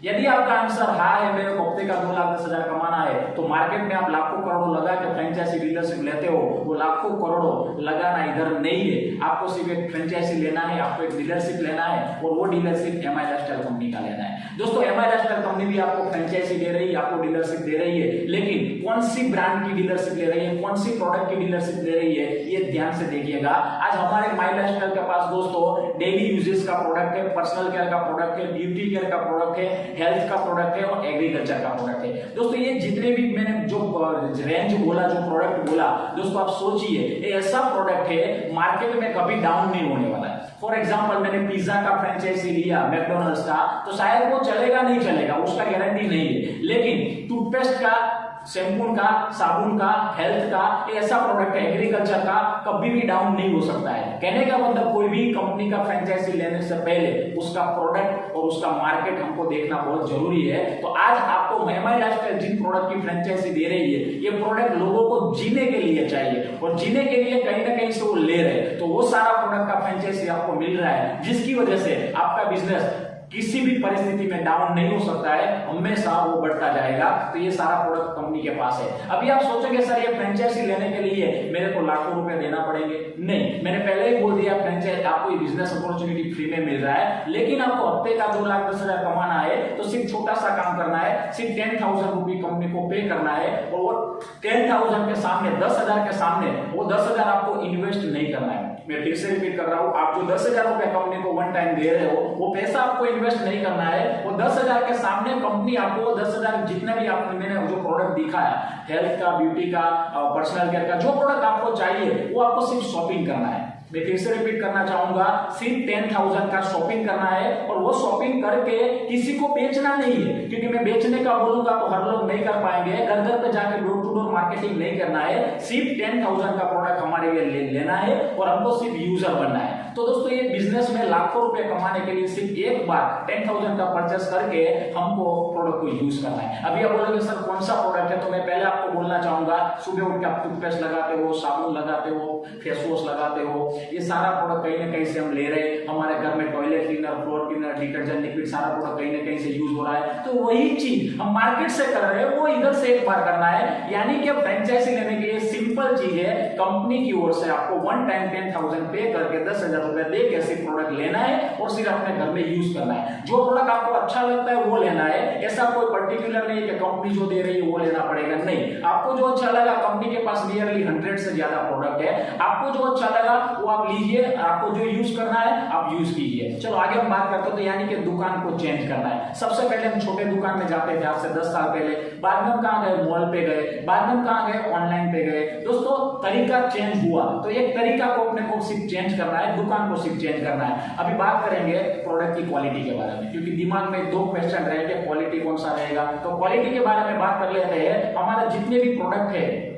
A: यदि आपका आंसर हाँ है, मेरे को हफ्ते का 2,10,000 कमाना है, तो मार्केट में आप लाखों करोड़ों लगा के फ्रेंचाइजी डीलरशिप लेते हो। वो लाखों करोड़ों लगाना इधर नहीं है, आपको सिर्फ एक फ्रेंचाइजी लेना है, आपको एक डीलरशिप लेना है और वो डीलरशिप एमआई लाइफस्टाइल कंपनी का लेना है। दोस्तों एमआई लाइफस्टाइल कंपनी भी आपको फ्रेंचाइजी दे रही है, आपको डीलरशिप दे रही है, लेकिन कौन सी ब्रांड की डीलरशिप ले रही है, कौन सी प्रोडक्ट की डीलरशिप ले रही है, ये ध्यान से देखिएगा। आज हमारे माई लाइफस्टाइल के पास दोस्तों डेली यूजेस का प्रोडक्ट है, पर्सनल केयर का प्रोडक्ट है, ब्यूटी केयर का प्रोडक्ट है, हेल्थ का प्रोडक्ट है और एग्रीकल्चर का प्रोडक्ट है। दोस्तों ये जितने भी मैंने जो रेंज बोला, जो प्रोडक्ट बोला, दोस्तों आप सोचिए ये ऐसा प्रोडक्ट है मार्केट में कभी डाउन नहीं होने वाला है। फॉर एग्जांपल मैंने पिज्जा का फ्रेंचाइजी लिया, मैकडॉनल्ड्स का, तो शायद वो चलेगा नहीं चलेगा, उसका गारंटी नहीं है। लेकिन टूथपेस्ट का, शैम्पून का, साबुन का, हेल्थ का, ऐसा प्रोडक्ट है एग्रीकल्चर का, कभी भी डाउन नहीं हो सकता है। कहने का मतलब कोई भी कंपनी का फ्रेंचाइजी लेने से पहले उसका प्रोडक्ट और उसका मार्केट हमको देखना बहुत जरूरी है। तो आज आपको एमआई लाइफस्टाइल जिन प्रोडक्ट की फ्रेंचाइजी दे रही है, ये प्रोडक्ट लोगों को जीने के लिए चाहिए और जीने के लिए कहीं ना कहीं से वो ले रहे हैं, तो वो सारा प्रोडक्ट का फ्रेंचाइजी आपको मिल रहा है, जिसकी वजह से आपका बिजनेस किसी भी परिस्थिति में डाउन नहीं हो सकता है, हमेशा वो बढ़ता जाएगा। तो ये सारा प्रोडक्ट कंपनी के पास है। अभी आप सोचेंगे सर ये फ्रेंचाइजी लेने के लिए मेरे को लाखों रुपए देना पड़ेंगे। नहीं, मैंने पहले ही बोल दिया फ्रेंचाइजी आपको ये बिजनेस अपॉर्चुनिटी फ्री में मिल रहा है, लेकिन आपको हफ्ते का 2,10,000 कमाना है तो सिर्फ छोटा सा काम करना है, सिर्फ 10,000 रुपये कंपनी को पे करना है और वो 10,000 के सामने, 10,000 के सामने वो 10,000 आपको इन्वेस्ट नहीं करना है। मैं फिर से रिपीट कर रहा हूं, आप जो 10,000 रुपए कंपनी को वन टाइम दे रहे हो, वो पैसा आपको इन्वेस्ट नहीं करना है। वो 10,000 के सामने कंपनी आपको 10,000 जितने भी आपने मैंने जो प्रोडक्ट दिखाया, हेल्थ का, ब्यूटी का, पर्सनल केयर का, जो प्रोडक्ट आपको चाहिए वो आपको सिर्फ शॉपिंग करना है। मैं फिर से रिपीट करना चाहूंगा, सिर्फ 10,000 का शॉपिंग करना है और वो शॉपिंग करके किसी को बेचना नहीं है, क्योंकि मैं बेचने का बोलूंगा तो हर लोग नहीं कर पाएंगे। घर घर पे जाकर डोर टू डोर मार्केटिंग नहीं करना है, सिर्फ 10,000 का प्रोडक्ट हमारे लिए लेना है और हमको सिर्फ यूजर बनना है। तो दोस्तों ये बिजनेस में लाखों रुपए कमाने के लिए सिर्फ एक बार 10,000 का परचेस करके हमको प्रोडक्ट को यूज करना है। अभी आप बोलोगे सर कौन सा प्रोडक्ट है, तो मैं पहले आपको बोलना चाहूंगा, सुबह उठ के आप टूथपेस्ट लगाते हो, साबुन लगाते हो, फेस वॉश लगाते हो, ये सारा प्रोडक्ट कहीं ना कहीं से हम ले रहे हैं। हमारे घर में toilet cleaner, floor cleaner, detergent, liquid, सारा प्रोडक्ट कहीं ना कहीं से यूज हो रहा है। तो वही चीज हम मार्केट से कर रहे हैं, वो इधर से एक बार करना है। यानी कि फ्रेंचाइजी लेने के लिए सिंपल चीज है, कंपनी की ओर से आपको वन टाइम 10,000 पे करके 10,000 रुपए दे के सिर्फ प्रोडक्ट लेना है और सिर्फ अपने घर में यूज करना है। जो प्रोडक्ट आपको अच्छा लगता है वो लेना है, ऐसा कोई पर्टिकुलर नहीं कि कंपनी जो दे रही है वो लेना पड़ेगा। नहीं, आपको जो अच्छा लगा, कंपनी के पास नियरली 100 से ज्यादा प्रोडक्ट है, आपको जो अच्छा लगा वो आप लीजिए, आपको जो यूज करना है आप यूज कीजिए। चलो आगे हम बात करते हैं, तो यानी कि दुकान को चेंज करना है। सबसे पहले हम छोटे दुकान में जाते थे आज से 10 साल पहले, बाद में हम कहां गए, मॉल पे गए, बाद में हम कहां गए, ऑनलाइन पे गए। दोस्तों तरीका चेंज हुआ, तो एक तरीका को अपने को सिर्फ चेंज करना है, दुकान को सिर्फ चेंज करना है। अभी बात करेंगे प्रोडक्ट की क्वालिटी के बारे में, क्योंकि दिमाग में दो क्वेश्चन रहेंगे, क्वालिटी कौन सा रहेगा। तो क्वालिटी के बारे में बात कर लेते हैं। हमारे जितने भी प्रोडक्ट है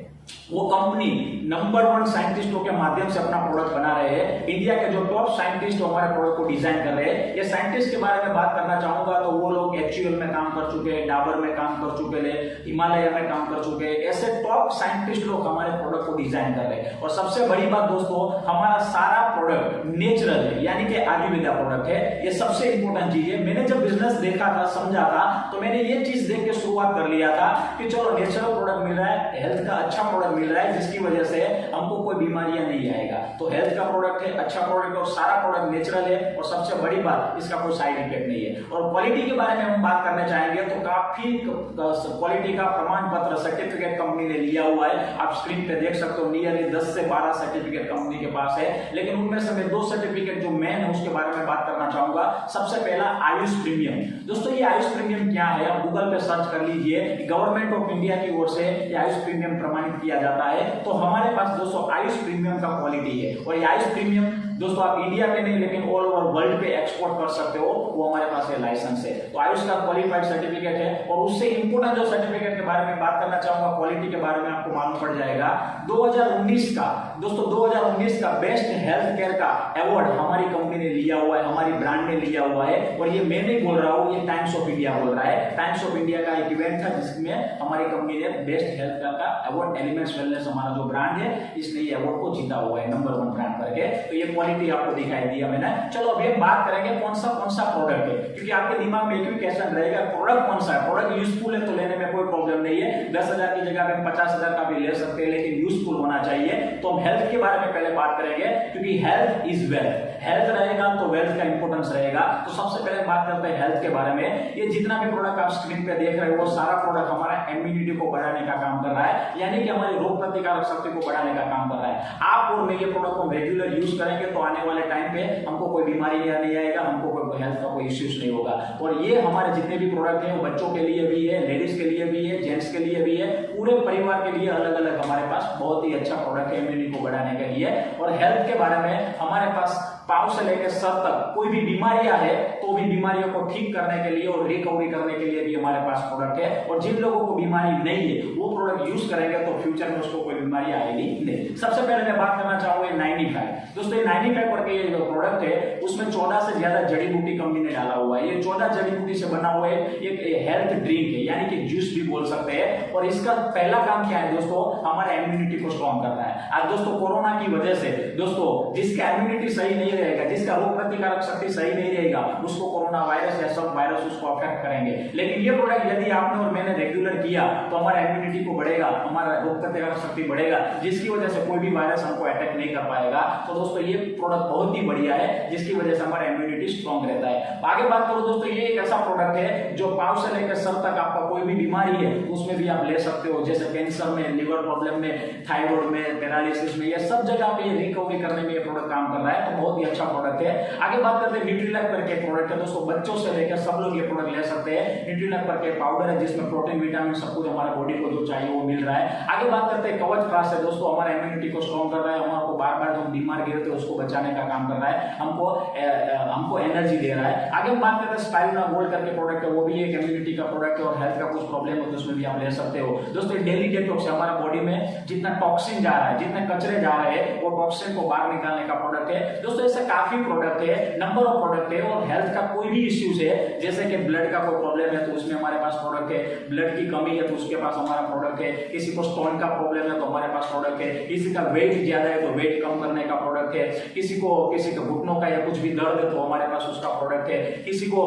A: वो कंपनी नंबर 1 साइंटिस्टों के माध्यम से अपना प्रोडक्ट बना रहे हैं। इंडिया के जो टॉप साइंटिस्ट हमारे प्रोडक्ट को डिजाइन कर रहे हैं। ये साइंटिस्ट के बारे में बात करना चाहूंगा तो वो लोग HUL में काम कर चुके हैं, डाबर में काम कर चुके हैं, हिमालय में काम कर चुके हैं। ऐसे टॉप साइंटिस्ट लोग हमारे प्रोडक्ट को डिजाइन कर रहे हैं। और सबसे बड़ी बात दोस्तों, हमारा सारा प्रोडक्ट नेचुरल है, यानी कि आयुर्वेदा प्रोडक्ट है। ये सबसे इंपॉर्टेंट चीज है। मैंने जब बिजनेस देखा था, समझा था, तो मैंने ये चीज देख के शुरुआत कर लिया था कि चलो नेचुरल प्रोडक्ट मिल रहा है, हेल्थ का अच्छा प्रोडक्ट मिल रहा है, जिसकी वजह से हमको कोई बीमारियां नहीं आएगा। तो हेल्थ का प्रोडक्ट है, अच्छा प्रोडक्ट है और सारा प्रोडक्ट नेचुरल है। और सबसे बड़ी बात, इसका कोई साइड इफेक्ट नहीं है। और क्वालिटी के बारे में हम बात करना चाहेंगे तो काफी क्वालिटी का प्रमाण पत्र सर्टिफिकेट कंपनी ने लिया हुआ है। आप स्क्रीन पे देख सकते हो, नियरली 10 से 12 सर्टिफिकेट कंपनी के पास है। लेकिन उनमें से मैं 2 सर्टिफिकेट जो मेन है उसके बारे में बात करना चाहूंगा। सबसे पहला आयुष प्रीमियम। दोस्तों ये आयुष प्रीमियम क्या है, आप गूगल पे सर्च कर लीजिए। गवर्नमेंट ऑफ इंडिया की ओर से ये आयुष प्रीमियम प्रमाणित किया जाता है। तो हमारे पास दोस्तों आयुष प्रीमियम का क्वालिटी है। और ये आयुष प्रीमियम दोस्तों आप इंडिया में नहीं लेकिन ऑल ओवर वर्ल्ड पे एक्सपोर्ट कर सकते हो, वो हमारे पास है लाइसेंस है। तो आयुष का क्वालिफाइड सर्टिफिकेट है। और उससे इंपोर्टेंट जो सर्टिफिकेट के बारे में बात करना चाहूंगा, क्वालिटी के बारे में आपको मालूम पड़ जाएगा। 2019 का दोस्तों 2019 का बेस्ट हेल्थ केयर का अवार्ड हमारी कंपनी ने लिया हुआ है, हमारी ब्रांड ने लिया हुआ है। और ये मैं नहीं बोल रहा हूँ, ये टाइम्स ऑफ इंडिया बोल रहा है। टाइम्स ऑफ इंडिया का एक इवेंट था जिसमें हमारी कंपनी ने बेस्ट हेल्थ केयर का अवार्ड, एलिमेंट्स वेलनेस हमारा जो ब्रांड है, इसने ये अवार्ड को जीता हुआ है नंबर 1 ब्रांड करके। तो ये क्वालिटी आपको दिखाई दिया मैंने। चलो अभी हम बात करेंगे कौन सा प्रोडक्ट है, क्योंकि आपके दिमाग में एक भी क्वेश्चन रहेगा, प्रोडक्ट कौन सा है। प्रोडक्ट यूजफुल है तो लेने में कोई प्रॉब्लम नहीं है। 10,000 की जगह पे 50,000 का भी ले सकते हैं, लेकिन यूजफुल होना चाहिए। तो हम हेल्थ के बारे में पहले बात करेंगे, क्योंकि हेल्थ इज वेल्थ। हेल्थ रहेगा तो वेल्थ का इंपोर्टेंस रहेगा। तो सबसे पहले बात करते हैं हेल्थ के बारे में। ये जितना भी प्रोडक्ट आप स्क्रीन पे देख रहे हो, वो सारा प्रोडक्ट हमारा इम्यूनिटी को बढ़ाने का काम कर रहा है, यानी कि हमारी रोग प्रतिकारक शक्ति को बढ़ाने का काम कर रहा है। आप और मैं ये प्रोडक्ट को रेगुलर यूज करेंगे तो आने वाले टाइम पे हमको कोई बीमारी नहीं आएगा, हमको कोई हेल्थ का कोई इश्यूज नहीं होगा। और ये हमारे जितने भी प्रोडक्ट हैं वो बच्चों के लिए भी है, लेडीज के लिए भी है, जेंट्स के लिए भी है, पूरे परिवार के लिए अलग अलग हमारे पास बहुत ही अच्छा प्रोडक्ट है इम्यूनिटी को बढ़ाने के लिए। और हेल्थ के बारे में हमारे पास पांव से लेकर सर तक कोई भी बीमारियां है तो भी बीमारियों को ठीक करने के लिए और रिकवरी करने के लिए भी हमारे पास प्रोडक्ट है। और जिन लोगों को बीमारी नहीं है वो प्रोडक्ट यूज करेंगे तो फ्यूचर में उसको कोई बीमारी आएगी नहीं। सबसे पहले मैं बात करना चाहूंगा 95। दोस्तों ये 95 करके ये जो प्रोडक्ट है उसमें 14 से ज्यादा जड़ी बूटी कंपनी ने डाला हुआ है। ये 14 जड़ी बूटी से बना हुआ है, एक हेल्थ ड्रिंक है, यानी कि जूस भी बोल सकते हैं। और इसका पहला काम क्या है दोस्तों, हमारा इम्यूनिटी को स्ट्रॉन्ग करना है। आज दोस्तों कोरोना की वजह से दोस्तों जिसका इम्यूनिटी सही नहीं रहेगा, जिसका रोग प्रतिकारक शक्ति सही नहीं रहेगा, उसको कोरोना वायरस या सब वायरस उसको अफेक्ट करेंगे। लेकिन ये प्रोडक्ट यदि आपने और मैंने रेगुलर किया तो हमारा इम्यूनिटी को बढ़ेगा, हमारा रोग प्रतिकारक शक्ति बढ़ेगा, जिसकी वजह से कोई भी वायरस हमको अटैक नहीं कर पाएगा। तो दोस्तों ये प्रोडक्ट बहुत ही बढ़िया है, जिसकी वजह से हमारा इम्यूनिटी स्ट्रॉन्ग रहता है। आगे बात करो दोस्तों, ये एक ऐसा प्रोडक्ट है जो पांव से लेकर सर तक आपका कोई भी बीमारी है उसमें भी आप ले सकते हो, जैसे कैंसर में, लिवर प्रॉब्लम में, थायराइड में, पैरालिसिस में, ये सब जगह पे रिकवरी करने में ये प्रोडक्ट काम कर रहा है। तो बहुत ही अच्छा प्रोडक्ट है। आगे बात करते हैं न्यूट्रीलाइफ करके प्रोडक्ट है। दोस्तों बच्चों से लेकर सब लोग ये प्रोडक्ट ले सकते हैं। न्यूट्रीलाइफ करके पाउडर है जिसमें प्रोटीन, विटामिन सब कुछ हमारे बॉडी को जो चाहिए वो मिल रहा है। आगे बात करते हैं कवच प्राश है। दोस्तों हमारा इम्यूनिटी को स्ट्रॉन्ग कर रहा है, हमारे बार बार जो हम बीमार गिरते हैं उसको बचाने का काम कर रहा है, हमको एनर्जी दे रहा है। आगे हम बात करते हैं स्पाइरुलिना गोल्ड करके प्रोडक्ट है, वो भी एक इम्यूनिटी का प्रोडक्ट है और हेल्थ का कुछ प्रॉब्लम हो तो उसमें भी आप ले सकते हो। दोस्तों डेली डिटॉक्स है, हमारा बॉडी में जितना टॉक्सिन जा रहा है, जितने कचरे जा रहे हैं वो टॉक्सिन को बाहर निकालने का प्रोडक्ट है। दोस्तों ऐसे काफी प्रोडक्ट है, नंबर ऑफ प्रोडक्ट है। और हेल्थ का कोई भी इश्यूज है, जैसे कि ब्लड का कोई प्रॉब्लम है तो उसमें हमारे पास प्रोडक्ट है, ब्लड की कमी है तो उसके पास हमारा प्रोडक्ट है, किसी को स्टोन का प्रॉब्लम है तो हमारे पास प्रोडक्ट है, किसी का वेट ज्यादा है तो वेट कम करने का प्रोडक्ट है, किसी के घुटनों का या कुछ भी दर्द है तो हमारे पास उसका प्रोडक्ट है, किसी को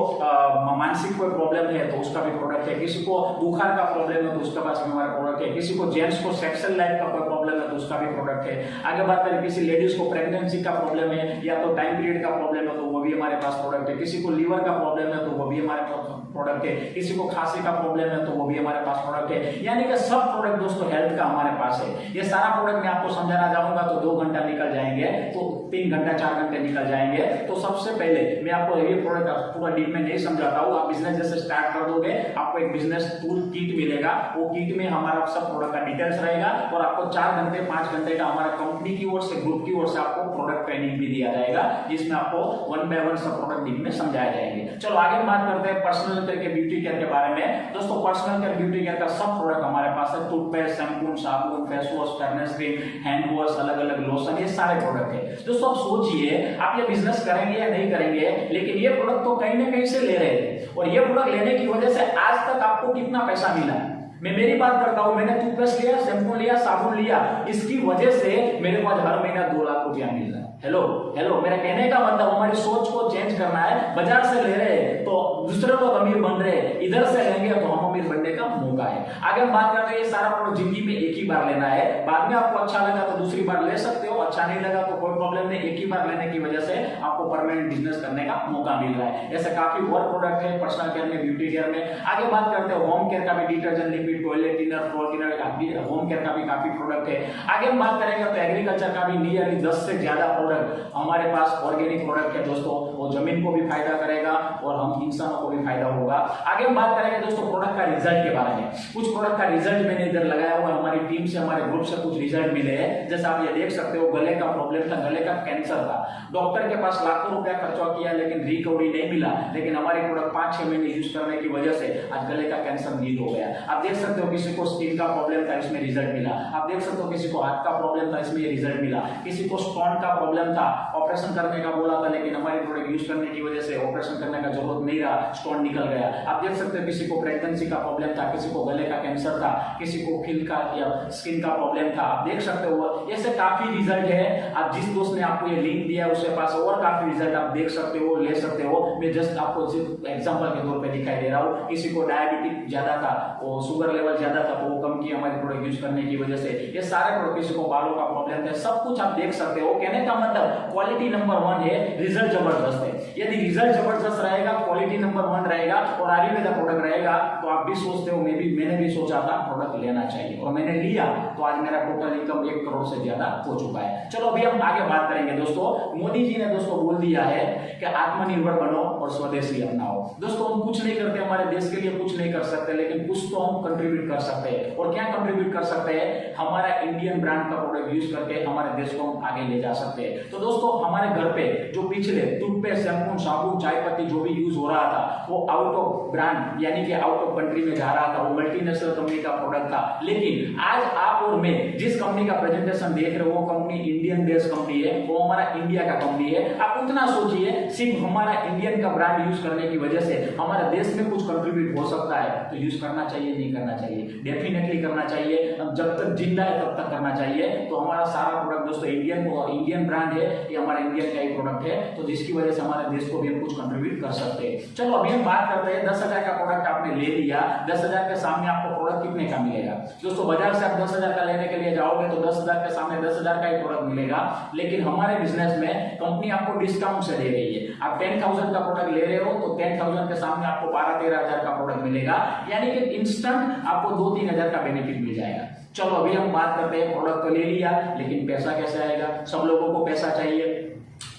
A: मानसिक कोई प्रॉब्लम है तो उसका भी प्रोडक्ट है, किसी को बुखार का प्रॉब्लम है तो उसके पास भी हमारा प्रोडक्ट है, किसी को जेंट्स को सेक्सुअल लाइफ का कोई प्रॉब्लम है तो उसका भी प्रोडक्ट है। आगे बात करें किसी लेडीज को प्रेगनेंसी का प्रॉब्लम है या तो टाइम पीरियड का प्रॉब्लम है तो वो भी हमारे पास प्रोडक्ट है, किसी को लीवर का प्रॉब्लम है तो वो भी हमारे पास प्रोडक्ट है, किसी को खांसी का प्रॉब्लम है तो वो भी हमारे पास प्रोडक्ट है। यानी कि सब प्रोडक्ट दोस्तों हेल्थ का हमारे पास है। ये सारा प्रोडक्ट मैं आपको समझाना चाहूंगा तो 2 घंटा निकल जाएंगे, तो 3 घंटा 4 घंटे निकल जाएंगे। तो सबसे पहले मैं आपको ये प्रोडक्ट पूरा डीप में नहीं समझाता हूँ। आप बिजनेस जैसे स्टार्ट कर दोगे आपको एक बिजनेस टूल किट मिलेगा, वो किट में हमारा सब प्रोडक्ट का डिटेल्स रहेगा और आपको 4 घंटे 5 घंटे का हमारा कंपनी की ओर से, ग्रुप की ओर से आपको प्रोडक्ट ट्रेनिंग भी दिया जाएगा, जिसमें आपको 1 बाय 1 सब प्रोडक्ट डीप में समझाए जाएंगे। चलो आगे बात करते हैं पर्सनल केयर के ब्यूटी केयर के बारे में। दोस्तों पर्सनल केयर ब्यूटी केयर का सब प्रोडक्ट हमारे पास है, टूथपेस्ट, शैम्पू, साबुन, face wash, fairness cream, hand wash, अलग अलग लोशन, ये सारे प्रोडक्ट है। दोस्तों आप सोचिए, आप ये बिजनेस करेंगे या नहीं करेंगे, लेकिन ये प्रोडक्ट तो कहीं ना कहीं से ले रहे थे, और ये प्रोडक्ट लेने की वजह से आज तक आपको कितना पैसा मिला। मैं मेरी बात करता हूं, मैंने टूथपेस्ट लिया, शैम्पू लिया, साबुन लिया, इसकी वजह से मेरे पास हर महीना 2 लाख रुपया मिल रहा है। हेलो हेलो, मेरा कहने का मतलब हमारी सोच को चेंज करना है। बाजार से ले रहे हैं तो दूसरे लोग अमीर बन रहे हैं, इधर से लेंगे तो हम अमीर बनने का मौका है। आगे हम बात करते हैं, ये सारा प्रोडक्ट जिंदगी में एक ही बार लेना है, बाद में आपको अच्छा लगा तो दूसरी बार ले सकते हो, अच्छा नहीं लगा तो कोई प्रॉब्लम नहीं। एक ही बार लेने की वजह से आपको परमानेंट बिजनेस करने का मौका मिल रहा है। ऐसे काफी और प्रोडक्ट है पर्सनल केयर में, ब्यूटी केयर में। आगे बात करते हैं होम केयर का भी, detergent, liquid, toilet cleaner, floor cleaner, home care का भी काफी प्रोडक्ट है। आगे हम बात करेंगे तो एग्रीकल्चर का भी नियरली 10 से ज्यादा प्रोडक्ट हमारे पास ऑर्गेनिक प्रोडक्ट है दोस्तों, वो जमीन को भी फायदा करेगा और हम इंसानों को भी फायदा होगा। आगे हम बात करेंगे दोस्तों प्रोडक्ट का रिजल्ट के बारे में। कुछ प्रोडक्ट का रिजल्ट मैंने इधर लगाया हुआ है, हमारी टीम से, हमारे ग्रुप से कुछ रिजल्ट मिले हैं। जैसे आप ये देख सकते हो, गले का प्रॉब्लम था, गले का कैंसर था, डॉक्टर के पास लाखों रुपया खर्चा किया लेकिन रिकवरी नहीं मिला, लेकिन हमारी प्रोडक्ट 5-6 महीने यूज करने की वजह से आज गले का कैंसर नील हो गया। आप देख सकते हो किसी को स्किन का प्रॉब्लम था, इसमें रिजल्ट मिला। आप देख सकते हो किसी को हाथ का प्रॉब्लम था, इसमें रिजल्ट मिला। किसी को स्टोन का प्रॉब्लम था, ऑपरेशन करने का बोला था, लेकिन हमारी प्रोडक्ट यूज करने की वजह से ऑपरेशन करने का जरूरत नहीं रहा, स्टोन निकल गया। आप देख सकते हो किसी को प्रेगनेंसी का प्रॉब्लम था, किसी को गले का कैंसर था, किसी को खिल का या स्किन का प्रॉब्लम था। आप देख सकते हो ऐसे काफी रिजल्ट है। आप जिस दोस्त ने आपको ये लिंक दिया है उसके पास और काफी रिजल्ट आप देख सकते हो, ले सकते हो। मैं जस्ट आपको सिर्फ एग्जांपल के तौर पे दिखाई दे रहा हूँ। किसी को डायबिटीज ज्यादा था, वो शुगर लेवल ज्यादा था, तो वो कम किया हमारी प्रोडक्ट यूज करने की वजह से। ये सारे प्रोडक्ट, किसी को बालों का प्रॉब्लम था, सब कुछ आप देख सकते हो। कहने का मतलब क्वालिटी नंबर 1 है, रिजल्ट जबरदस्त है। यदि रिजल्ट जबरदस्त रहेगा, क्वालिटी नंबर 1 रहेगा और आयुर्वेदा प्रोडक्ट रहेगा, तो आप भी सोचते हो, मैंने भी सोचा था प्रोडक्ट लेना चाहिए और मैंने लिया, तो आज मेरा टोटल इनकम 1 करोड़ से ज्यादा हो चुका है। चलो अभी हम आगे बात करेंगे दोस्तों। मोदी जी ने दोस्तों बोल दिया है कि आत्मनिर्भर बनो और स्वदेशी अपनाओ। दोस्तों हम कुछ नहीं करते, हमारे देश के लिए कुछ नहीं कर सकते, लेकिन कुछ तो हम कंट्रीब्यूट कर सकते हैं। और क्या कंट्रीब्यूट कर सकते हैं? हमारा इंडियन ब्रांड का प्रोडक्ट यूज करके हमारे देश को हम आगे ले जा सकते हैं। तो दोस्तों हमारे घर पे जो पिछले टूथपेस्ट, शैम्पू, साबुन, चाय पत्ती जो भी यूज हो रहा था, वो आउट ऑफ ब्रांड यानी कि आउट ऑफ कंट्री में जा रहा था, वो मल्टीनेशनल कंपनी का प्रोडक्ट था। लेकिन आज आप और मैं जिस कंपनी का प्रेजेंटेशन देख रहे हो, वो कंपनी इंडियन बेस्ड कंपनी है, वो हमारा इंडिया का कंपनी है। आप उतना सोचिए, सिर्फ हमारा इंडियन का ब्रांड यूज करने की वजह से हमारे देश में कुछ कंट्रीब्यूट हो सकता है, तो यूज करना चाहिए, नहीं करना चाहिए? डेफिनेटली करना चाहिए। जब तक जिंदा है तब तक करना चाहिए। तो हमारा सारा प्रोडक्ट दोस्तों इंडियन ब्रांड है, ये हमारा इंडियन का ही प्रोडक्ट है, तो जिसकी वजह से हमारे देश को भी हम कुछ कंट्रीब्यूट कर सकते हैं। चलो अभी हम बात करते हैं, 10,000 का प्रोडक्ट आपने ले लिया, 10,000 के सामने आपको प्रोडक्ट कितने का मिलेगा? दोस्तों बाजार से आप 10,000 का लेने के लिए जाओगे तो 10,000 के सामने 10,000 का ही प्रोडक्ट मिलेगा। लेकिन हमारे बिजनेस में कंपनी आपको डिस्काउंट से दे रही है। आप 10,000 का प्रोडक्ट ले रहे हो तो 10,000 के सामने आपको 12-13,000 का प्रोडक्ट मिलेगा, यानी कि इंस्टेंट आपको 2-3,000 का बेनिफिट मिल जाएगा। चलो अभी हम बात करते हैं, प्रोडक्ट तो ले लिया, लेकिन पैसा कैसे आएगा? सब लोगों को पैसा चाहिए,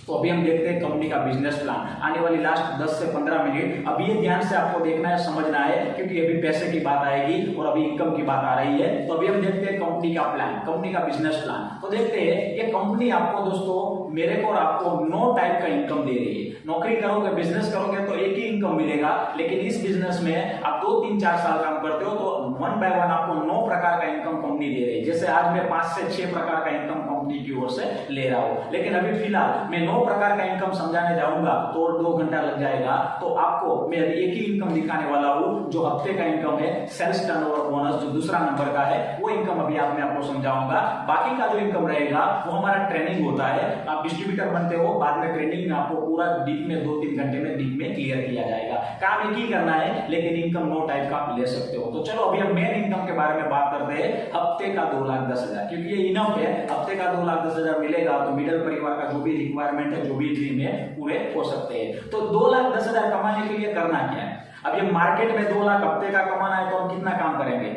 A: तो अभी हम देखते हैं कंपनी का बिजनेस प्लान। आने वाली लास्ट 10 से 15 मिनट अब ये ध्यान से आपको देखना है, समझना है, क्योंकि अभी पैसे की बात आएगी और अभी इनकम की बात आ रही है। तो अभी हम देखते हैं कंपनी का प्लान, कंपनी का बिजनेस प्लान। तो देखते हैं ये कंपनी आपको दोस्तों, मेरे को और आपको 9 टाइप का इनकम दे रही है। नौकरी करोगे, बिजनेस करोगे तो एक ही इनकम मिलेगा, लेकिन इस बिजनेस में आप 2, 3, 4 साल काम करते हो तो 1 बाय 1 आपको 9 प्रकार का इनकम कंपनी दे रही है। जैसे आज मैं 5 से 6 प्रकार का इनकम कंपनी की ओर से ले रहा हूं, लेकिन अभी फिलहाल मैं 9 प्रकार का इनकम समझाने जाऊंगा तो 2 घंटा लग जाएगा। तो आपको मैं एक ही इनकम दिखाने वाला हूं, जो हफ्ते का इनकम है, सेल्स टर्नओवर बोनस जो दूसरा नंबर का है, वो इनकम अभी मैं आपको समझाऊंगा। बाकी का जो इनकम रहेगा वो हमारा ट्रेनिंग होता है, आप डिस्ट्रीब्यूटर बनते हो, बाद में ट्रेनिंग में आपको पूरा डीप में 2-3 घंटे में डीप में क्लियर किया जाएगा। काम एक ही करना है, लेकिन इनकम 9 टाइप का आप ले सकते हो। तो चलो अभी हम मेन इनकम के बारे में बात करते हैं। हफ्ते का 2,10,000, क्योंकि ये इनफ है, हफ्ते का 2,10,000 मिलेगा तो मिडिल परिवार का जो भी रिक्वायरमेंट है, जो भी ड्रीम है, पूरे हो सकते हैं। तो 2,10,000 कमाने के लिए करना क्या है? अब ये मार्केट में 2 लाख हफ्ते का कमाना है तो हम कितना काम करेंगे?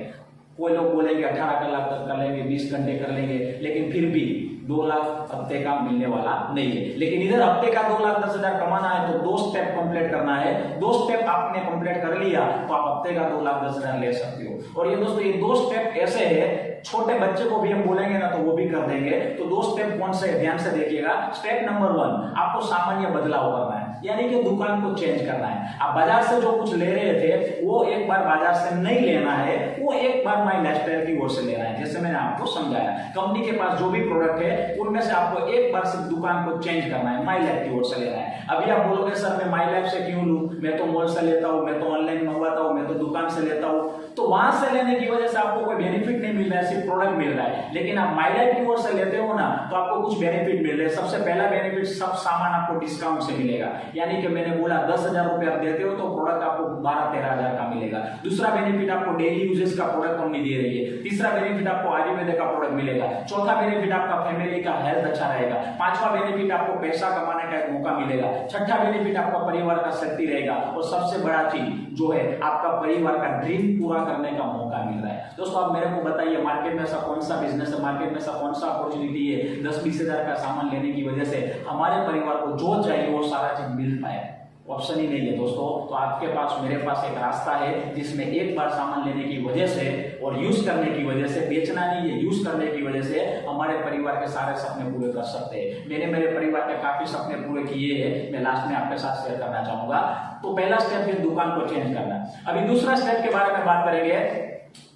A: कोई लोग बोलेंगे 18 लाख तक कर लेंगे, 20 घंटे कर लेंगे, लेकिन फिर भी 2 लाख हफ्ते का मिलने वाला नहीं है। लेकिन इधर हफ्ते का 2,10,000 कमाना है तो 2 स्टेप कंप्लीट करना है। 2 स्टेप आपने कंप्लीट कर लिया तो आप हफ्ते का 2,10,000 ले सकते हो। और ये दोस्तों ये 2 स्टेप ऐसे है, छोटे बच्चे को भी हम बोलेंगे ना तो वो भी कर देंगे। तो 2 स्टेप कौन से, ध्यान से देखिएगा। स्टेप नंबर 1, आपको सामान्य बदलाव करना है, यानी कि दुकान को चेंज करना है। आप बाजार से जो कुछ ले रहे थे वो एक बार बाजार से नहीं लेना है, वो एक बार माई लाइफस्टाइल की ओर से लेना है। जैसे मैंने आपको समझाया, कंपनी के पास जो भी प्रोडक्ट है उनमें से आपको एक बार सिर्फ दुकान को चेंज करना है, माई लाइफ की ओर से लेना है। अभी आप बोलोगे सर मैं माई लाइफ से क्यों लूं, मैं तो मॉल से लेता हूं, मैं तो ऑनलाइन मंगवाता हूं, मैं तो दुकान से लेता हूं। तो वहां से लेने की वजह से आपको कोई बेनिफिट नहीं मिल रहा है, सिर्फ प्रोडक्ट मिल रहा है। लेकिन आप माई लाइफ की ओर से लेते हो ना तो आपको कुछ बेनिफिट मिल रहे हैं। सबसे पहला बेनिफिट, सब सामान आपको डिस्काउंट से मिलेगा, यानी कि मैंने बोला 10,000 रुपए आप देते हो तो प्रोडक्ट आपको 12-13,000 का मिलेगा। दूसरा बेनिफिट आपको डेली यूजेस का प्रोडक्ट कंपनी दे रही है। तीसरा बेनिफिट आपको आयुर्वेद का प्रोडक्ट मिलेगा। चौथा बेनिफिट आपका फैमिली का हेल्थ अच्छा रहेगा। पांचवा बेनिफिट आपको पैसा कमाने का एक मौका मिलेगा। छठा बेनिफिट आपका परिवार का शक्ति रहेगा। और सबसे बड़ा चीज जो है आपका परिवार का ड्रीम पूरा करने का मौका मिल रहा है। दोस्तों आप मेरे को बताइए, मार्केट में ऐसा कौन सा बिजनेस है, मार्केट में ऐसा कौन सा अपॉर्चुनिटी है 10-20 हजार का सामान लेने की वजह से हमारे परिवार को जो चाहिए वो सारा चीज मिल पाए? ऑप्शन ही नहीं है दोस्तों। तो आपके पास, मेरे पास एक रास्ता है जिसमें एक बार सामान लेने की वजह से और यूज करने की वजह से, बेचना नहीं है, यूज करने की वजह से हमारे परिवार के सारे सपने पूरे कर सकते हैं। मैंने मेरे परिवार के काफी सपने पूरे किए हैं, मैं लास्ट में आपके साथ शेयर करना चाहूंगा। तो पहला स्टेप है दुकान को चेंज करना। अभी दूसरा स्टेप के बारे में बात करेंगे।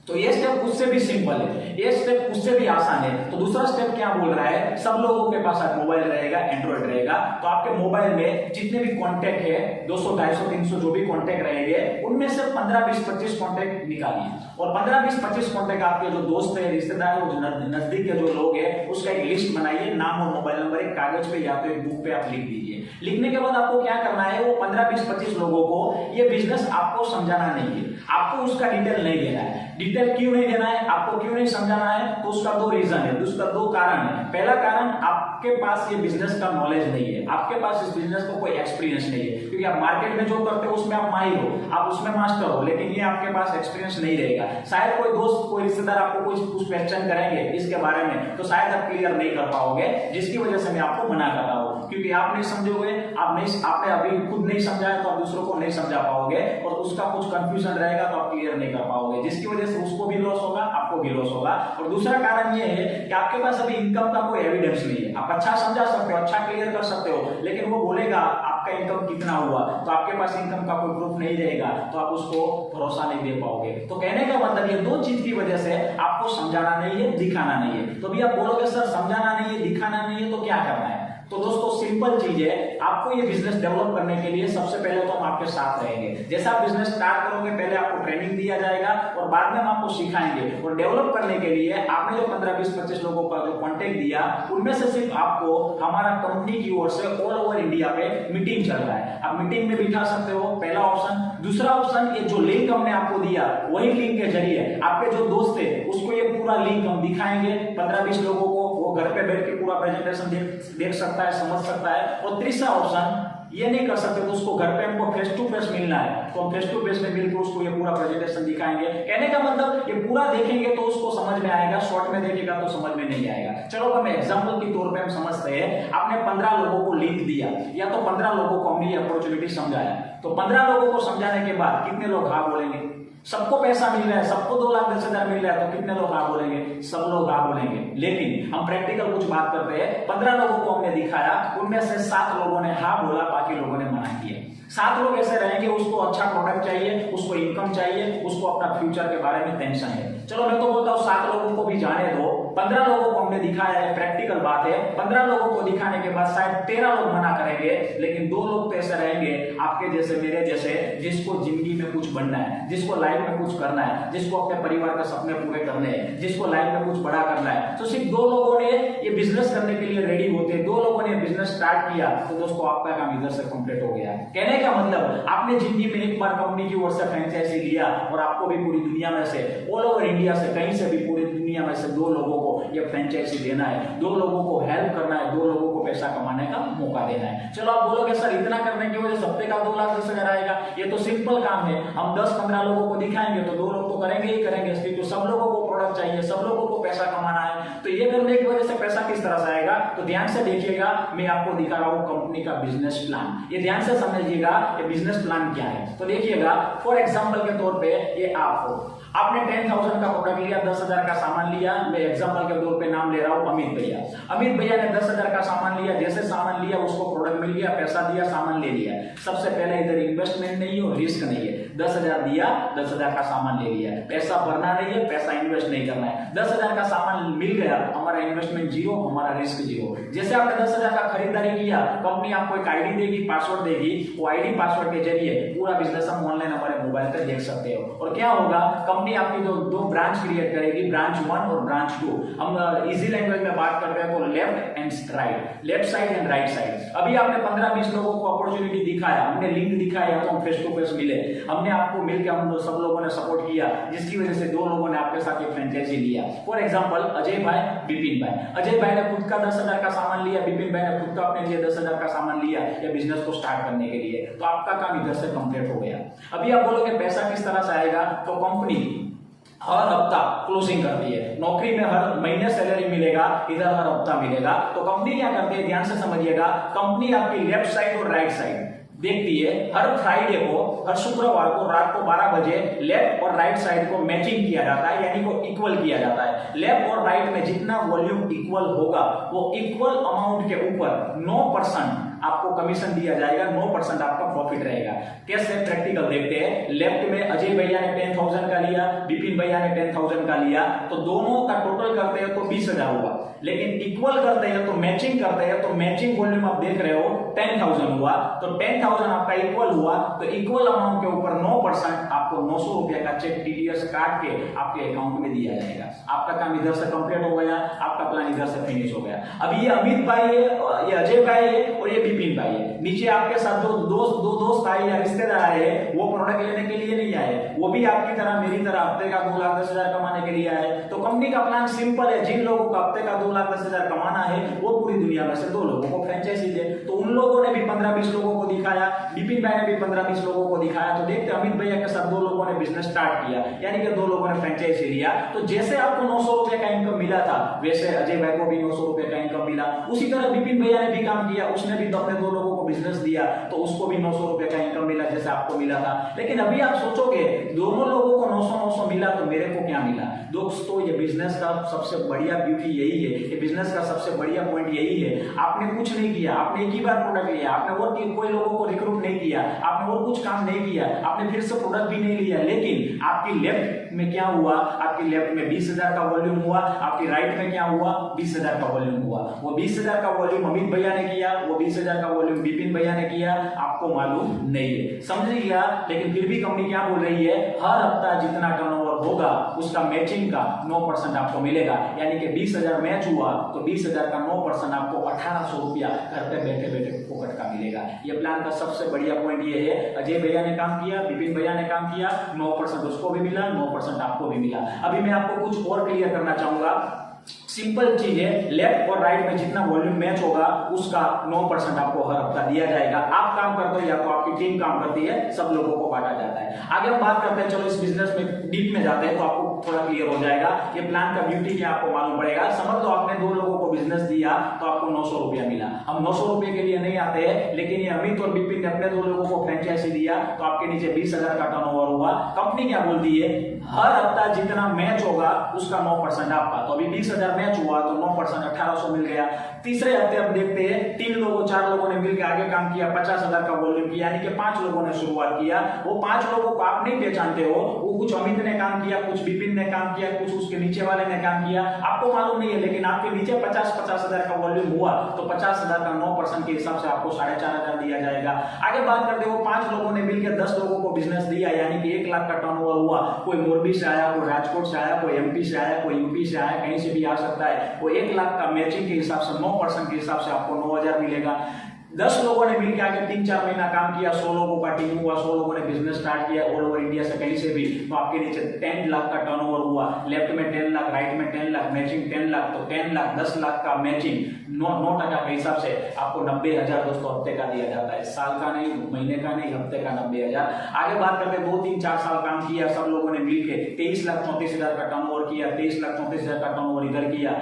A: तो ये स्टेप उससे भी सिंपल है, ये स्टेप उससे भी आसान है। तो दूसरा स्टेप क्या बोल रहा है, सब लोगों के पास मोबाइल रहेगा, एंड्रॉइड रहेगा। तो आपके मोबाइल में जितने भी कॉन्टेक्ट है 200, 250, 300 जो भी कॉन्टेक्ट रहेंगे उनमें से 15, 20, 25 कॉन्टेक्ट निकालिए। और 15, 20, 25 कॉन्टेक्ट आपके जो दोस्त है, रिश्तेदार है, जो नजदीक के जो लोग है उसका एक लिस्ट बनाइए, नाम और मोबाइल नंबर एक कागज पे या तो एक बुक पे आप लिख दीजिए। लिखने के बाद आपको क्या करना है, वो 15, 20, 25 लोगों को ये बिजनेस आपको समझाना नहीं है, आपको उसका डिटेल नहीं देना है। डिटेल क्यों नहीं देना है, आपको क्यों नहीं समझाना है, तो उसका 2 रीजन है, उसका 2 कारण है। पहला कारण, आपके पास ये बिजनेस का नॉलेज नहीं है, आपके पास इस बिजनेस को कोई एक्सपीरियंस नहीं है। क्योंकि आप मार्केट में जो करते हो उसमें आप माहिर हो, आप उसमें मास्टर हो, लेकिन ये आपके पास एक्सपीरियंस नहीं रहेगा। शायद कोई दोस्त, कोई रिश्तेदार आपको कुछ क्वेश्चन करेंगे इसके बारे में, तो शायद आप क्लियर नहीं कर पाओगे, जिसकी वजह से मैं आपको मना कर रहा हूं। क्योंकि आप नहीं समझोगे, आपने अभी खुद नहीं समझाया तो आप दूसरों को नहीं समझा पाओगे, और उसका कुछ कंफ्यूजन रहेगा तो आप क्लियर नहीं कर पाओगे, जिसकी वजह से उसको भी लॉस होगा, आपको भी लॉस होगा। और दूसरा कारण ये है कि आपके पास अभी इनकम का कोई एविडेंस नहीं है। आप अच्छा समझा सकते हो, अच्छा क्लियर कर सकते हो, लेकिन वो बोलेगा आपका इनकम कितना हुआ, तो आपके पास इनकम का कोई प्रूफ नहीं रहेगा, तो आप उसको भरोसा नहीं दे पाओगे। तो कहने का मतलब ये 2 चीज की वजह से आपको समझाना नहीं है, दिखाना नहीं है। तो भी आप बोलोगे सर समझाना नहीं है, दिखाना नहीं है, तो क्या करना है? तो दोस्तों सिंपल चीज है, आपको ये बिजनेस डेवलप करने के लिए सबसे पहले तो हम आपके साथ रहेंगे। जैसा आप बिजनेस स्टार्ट करोगे पहले आपको ट्रेनिंग दिया जाएगा और बाद में हम आपको सिखाएंगे। और डेवलप करने के लिए आपने जो 15, 20, 25 लोगों का जो कॉन्टेक्ट दिया उनमें से सिर्फ आपको हमारा कंपनी की ओर से ऑल ओवर इंडिया पे मीटिंग चल रहा है, आप मीटिंग में बिठा सकते हो, पहला ऑप्शन। दूसरा ऑप्शन, ये जो लिंक हमने आपको दिया वही लिंक के जरिए आपके जो दोस्त है उसको ये पूरा लिंक हम दिखाएंगे 15-20 लोगों को, वो घर पे बैठ के पूरा प्रेजेंटेशन देख सकता है, समझ सकता है। और तीसरा ऑप्शन, ये नहीं कर सकते तो उसको घर पे हमको फेस टू फेस मिलना है, तो हम फेस टू फेस में मिलकर उसको ये पूरा प्रेजेंटेशन दिखाएंगे। कहने का मतलब ये पूरा देखेंगे तो उसको समझ में आएगा, शॉर्ट में देखेगा तो समझ में नहीं आएगा। चलो हम एग्जांपल के तौर पे हम समझते हैं, आपने 15 लोगों को लिंक दिया या तो 15 लोगों को हमने ये अपॉर्चुनिटी समझाया, तो 15 लोगों को समझाने के बाद कितने लोग हाँ बोलेंगे? सबको पैसा मिल रहा है, सबको 2,10,000 मिल रहा है, तो कितने लोग हाँ बोलेंगे? सब लोग हाँ बोलेंगे। लेकिन हम प्रैक्टिकल कुछ बात करते हैं, 15 लोगों को हमने दिखाया, उनमें से 7 लोगों ने हाँ बोला, बाकी लोगों ने मना किया। 7 लोग ऐसे रहेंगे उसको अच्छा प्रोडक्ट चाहिए, उसको इनकम चाहिए, उसको अपना फ्यूचर के बारे में टेंशन है। चलो मैं तो बोलता हूँ 7 लोगों को भी जाने दो, 15 लोगों को हमने दिखाया है, प्रैक्टिकल बात है। 15 लोगों को दिखाने के बाद शायद 13 लोग मना करेंगे, लेकिन 2 लोग तो ऐसे रहेंगे आपके जैसे, मेरे जैसे, जिसको जिंदगी में कुछ बनना है, जिसको लाइफ में कुछ करना है, जिसको अपने परिवार के सपने पूरे करने हैं, जिसको लाइफ में कुछ बड़ा करना है। तो सिर्फ 2 लोगों ने ये बिजनेस करने के लिए रेडी होते हैं, 2 लोगों ने बिजनेस स्टार्ट किया, तो दोस्तों आपका काम इधर से कंप्लीट हो गया। कहने का मतलब आपने जिंदगी में एक बार कंपनी की ओर से फ्रेंचाइजी लिया और आपको भी पूरी दुनिया में से, ऑल ओवर इंडिया से, कहीं से भी पूरी दुनिया में से 2 लोगों को ये फ्रेंचाइजी देना है, 2 लोगों को हेल्प करना है, 2 लोगों को पैसा कमाने का मौका देना है। चलो आप बोलोगे सर इतना करने की वजह से हफ्ते का 2,10,000 आएगा, ये तो सिंपल काम है, हम 10-15 लोगों को दिखाएंगे तो 2 लोग तो करेंगे ही करेंगे, इसलिए तो सब लोगों को प्रोडक्ट चाहिए, सब लोगों को पैसा कमाना है, तो ये करने की वजह से पैसा किस तरह से आएगा? तो ध्यान से देखिएगा, मैं आपको दिखा रहा हूं कंपनी का बिजनेस प्लान, ये ध्यान से समझिएगा ये बिजनेस प्लान क्या है। तो देखिएगा फॉर एग्जांपल के तौर पे ये आपने 10,000 का प्रोडक्ट लिया, 10,000 का सामान लिया, मैं एग्जांपल के तौर पे नाम ले रहा हूं अमित भैया ने 10,000 का सामान लिया, जैसे सामान लिया उसको प्रोडक्ट मिल गया, पैसा दिया, सामान ले लिया। सबसे पहले इधर इन्वेस्टमेंट नहीं है, रिस्क नहीं है, 10,000 दिया, 10,000 का सामान ले लिया, पैसा भरना नहीं है, पैसा इन्वेस्ट नहीं करना है, 10,000 का सामान मिल गया, हमारा इन्वेस्टमेंट 0, हमारा रिस्क 0। जैसे आपने 10,000 का खरीदारी किया, कंपनी आपको एक आईडी देगी, पासवर्ड देगी, वो आईडी पासवर्ड के जरिए पूरा बिजनेस हम ऑनलाइन हमारे मोबाइल पर देख सकते हो। और क्या होगा, कंपनी आपकी दो ब्रांच क्रिएट करेगी, ब्रांच 1 और ब्रांच 2। हम इजी लैंग्वेज में बात कर रहे हैं तो left and right, left side and right side. अभी आपने 15-20 लोगों को अपॉर्चुनिटी दिखाया, हमने लिंक दिखाया, तो हम फेस टू फेस मिले, हमने आपको मिलकर हम सब लोगों ने सपोर्ट किया, जिसकी वजह से 2 लोगों ने आपके साथ एक फ्रेंचाइजी लिया। फॉर एग्जांपल अजय भाई, विपिन भाई। अजय भाई ने खुद का 10,000 का सामान लिया, विपिन भाई ने खुद का अपने लिए 10,000 का सामान लिया या बिजनेस को स्टार्ट करने के लिए, तो आपका काम इधर से कंप्लीट हो गया। अभी आप बोलोगे पैसा किस तरह से आएगा, तो कंपनी हर हफ्ता क्लोजिंग करती है, नौकरी में हर महीने सैलरी मिलेगा, इधर हर हफ्ता मिलेगा। तो कंपनी क्या करती है, ध्यान से समझिएगा, कंपनी आपकी लेफ्ट साइड और राइट साइड देखती है। हर फ्राइडे को, हर शुक्रवार को रात को 12 बजे लेफ्ट और राइट साइड को मैचिंग किया जाता है, यानी को इक्वल किया जाता है। लेफ्ट और राइट में जितना वॉल्यूम इक्वल होगा, वो इक्वल अमाउंट के ऊपर 9% आपको कमीशन दिया जाएगा, 9% आपका प्रॉफिट रहेगा। कैसे, प्रैक्टिकल देखते हैं। लेफ्ट में अजय भैया ने 10,000 का लिया, विपिन भैया ने 10,000 का लिया, तो दोनों का टोटल करते हैं तो 20,000 हुआ। लेकिन इक्वल करते हैं तो मैचिंग करते हैं तो मैचिंग वॉल्यूम आप देख रहे हो 10,000 हुआ, तो 10,000 आपका इक्वल हुआ, तो इक्वल अमाउंट के ऊपर 9% आपको 900 रुपए का चेक टीडीएस काट के आपके अकाउंट में दिया जाएगा। आपका काम इधर से कंप्लीट हो गया, आपका प्लान इधर से फिनिश हो गया। अब ये अमित भाई है, ये अजय भाई है और ये विपिन भाई है। नीचे आपके साथ जो दो दोस्त आए या रिश्तेदार आए, वो प्रोडक्ट लेने के लिए नहीं आए, वो भी आपकी तरह मेरी तरह हफ्ते का 2,10,000 कमाने के लिए आए। तो कंपनी का प्लान सिंपल है, जिन लोगों को हफ्ते का 2,10,000 कमाना है वो पूरी दुनिया में से 2 लोगों को फ्रेंचाइजी दे। तो उन लोगों ने भी 15-20 लोगों को दिखाया, विपिन भाई ने भी 15-20 लोगों को दिखाया। तो देखते अमित भैया के साथ 2 लोगों ने बिजनेस स्टार्ट किया, यानी कि 2 लोगों ने फ्रेंचाइजी लिया। तो जैसे आपको 900 रुपए का इनकम मिला था, वैसे अजय भाई को भी 900 रुपए का इनकम मिला। उसी तरह विपिन भैया ने भी काम किया, उसने भी अपने 2 लोगों को बिजनेस दिया, तो उसको भी 900 रुपए का इनकम मिला जैसे आपको मिला था। लेकिन अभी आप सोचोगे दोनों लोगों को 900 मिला तो मेरे को क्या मिला? दोस्तों, ये बिजनेस का सबसे बढ़िया ब्यूटी यही है, ये बिजनेस का सबसे बढ़िया पॉइंट यही है, आपने कुछ नहीं किया, आपने एक ही बार प्रोडक्ट लिया, आपने और कोई लोगों को रिक्रूट नहीं किया, आपने और कुछ काम नहीं किया, आपने फिर से प्रोडक्ट भी नहीं लिया, लेकिन आपकी लेफ्ट में क्या हुआ, आपकी लेफ्ट में 20,000 का वॉल्यूम हुआ, आपकी राइट में क्या हुआ, 20,000 का वॉल्यूम हुआ। वो 20,000 का वॉल्यूम अमित भैया ने किया, वो 20,000 का वॉल्यूम विपिन भैया ने किया, आपको मालूम नहीं है, समझ लिया। लेकिन फिर भी कंपनी क्या बोल रही है, हर हफ्ता जितना टर्नओवर होगा उसका मैचिंग का 9% आपको मिलेगा, यानी कि 20,000 मैच हुआ तो 20,000 का 9% आपको 1,800 रुपया घर पे बैठे बैठे पॉकेट का मिलेगा। ये प्लान का सबसे बढ़िया पॉइंट ये है, अजय भैया ने काम किया, विपिन भैया ने काम किया, 9% उसको भी मिला, 9% आपको भी मिला। अभी मैं आपको कुछ और क्लियर करना चाहूंगा, सिंपल चीज है, लेफ्ट और राइट में जितना वॉल्यूम मैच होगा उसका 9% आपको हर हफ्ता दिया जाएगा। आप काम करते हो या तो आपकी टीम काम करती है, सब लोगों को बांटा जाता है। आगे हम बात करते हैं, चलो इस बिजनेस में डीप में जाते हैं तो आपको थोड़ा क्लियर हो जाएगा। ये प्लान का ब्यूटी क्या आपको मालूम पड़ेगा। समझ लो आपने 2 लोगों को बिजनेस दिया तो आपको 900 रुपया मिला। हम 900 रुपये के लिए नहीं आते हैं, लेकिन ये अमित और विपिन ने अपने 2 लोगों को फ्रेंचाइजी दिया तो आपके नीचे 20,000 का टर्नओवर हुआ। कंपनी क्या बोलती है, हर हफ्ता जितना मैच होगा उसका 9% आपका। तो अभी 20,000 मैच हुआ तो 9% 1,800 मिल गया। तीसरे हफ्ते हम देखते हैं 3 लोगों 4 लोगों ने मिलकर आगे काम किया, 50,000 का वॉल्यूम किया, यानी कि 5 लोगों ने शुरुआत किया। वो 5 लोगों को आप नहीं पहचानते हो, वो कुछ अमित ने काम किया, कुछ विपिन ने काम किया, कुछ उसके नीचे वाले ने काम किया, आपको मालूम नहीं है। लेकिन आपके नीचे 50,000 का वॉल्यूम हुआ तो 50,000 का 9% के हिसाब से आपको 4,500 दिया जाएगा। आगे बात करते हो 5 लोगों ने मिलकर 10 लोगों को बिजनेस दिया, यानी कि 1 लाख का टर्नओवर हुआ। कोई मोरबी से आया, कोई राजकोट से आया, कोई एमपी से आया, कोई यूपी से आया, कहीं से भी आ सकता है। वो 1 लाख का मैचिंग के हिसाब से 9% के हिसाब से आपको 9,000 मिलेगा। 10 लोगों ने मिलकर आगे 3-4 महीना काम किया, 100 लोगों का टीम हुआ, 100 लोगों ने बिजनेस स्टार्ट किया ऑल ओवर इंडिया से कहीं से भी, तो आपके नीचे 10 लाख का टर्नओवर हुआ, लेफ्ट में 10 लाख, राइट में 10 लाख, मैचिंग 10 लाख, तो 10 लाख 10 लाख का मैचिंग 9% के हिसाब से आपको 90,000 दोस्तों हफ्ते का दिया जाता है, साल का नहीं, महीने का नहीं, हफ्ते का 90,000। आगे बात करते 2-3-4 साल काम किया सब लोगों ने मिलकर 23,34,000 का टर्नओवर किया, 23,34,000 का टर्नओवर इधर किया,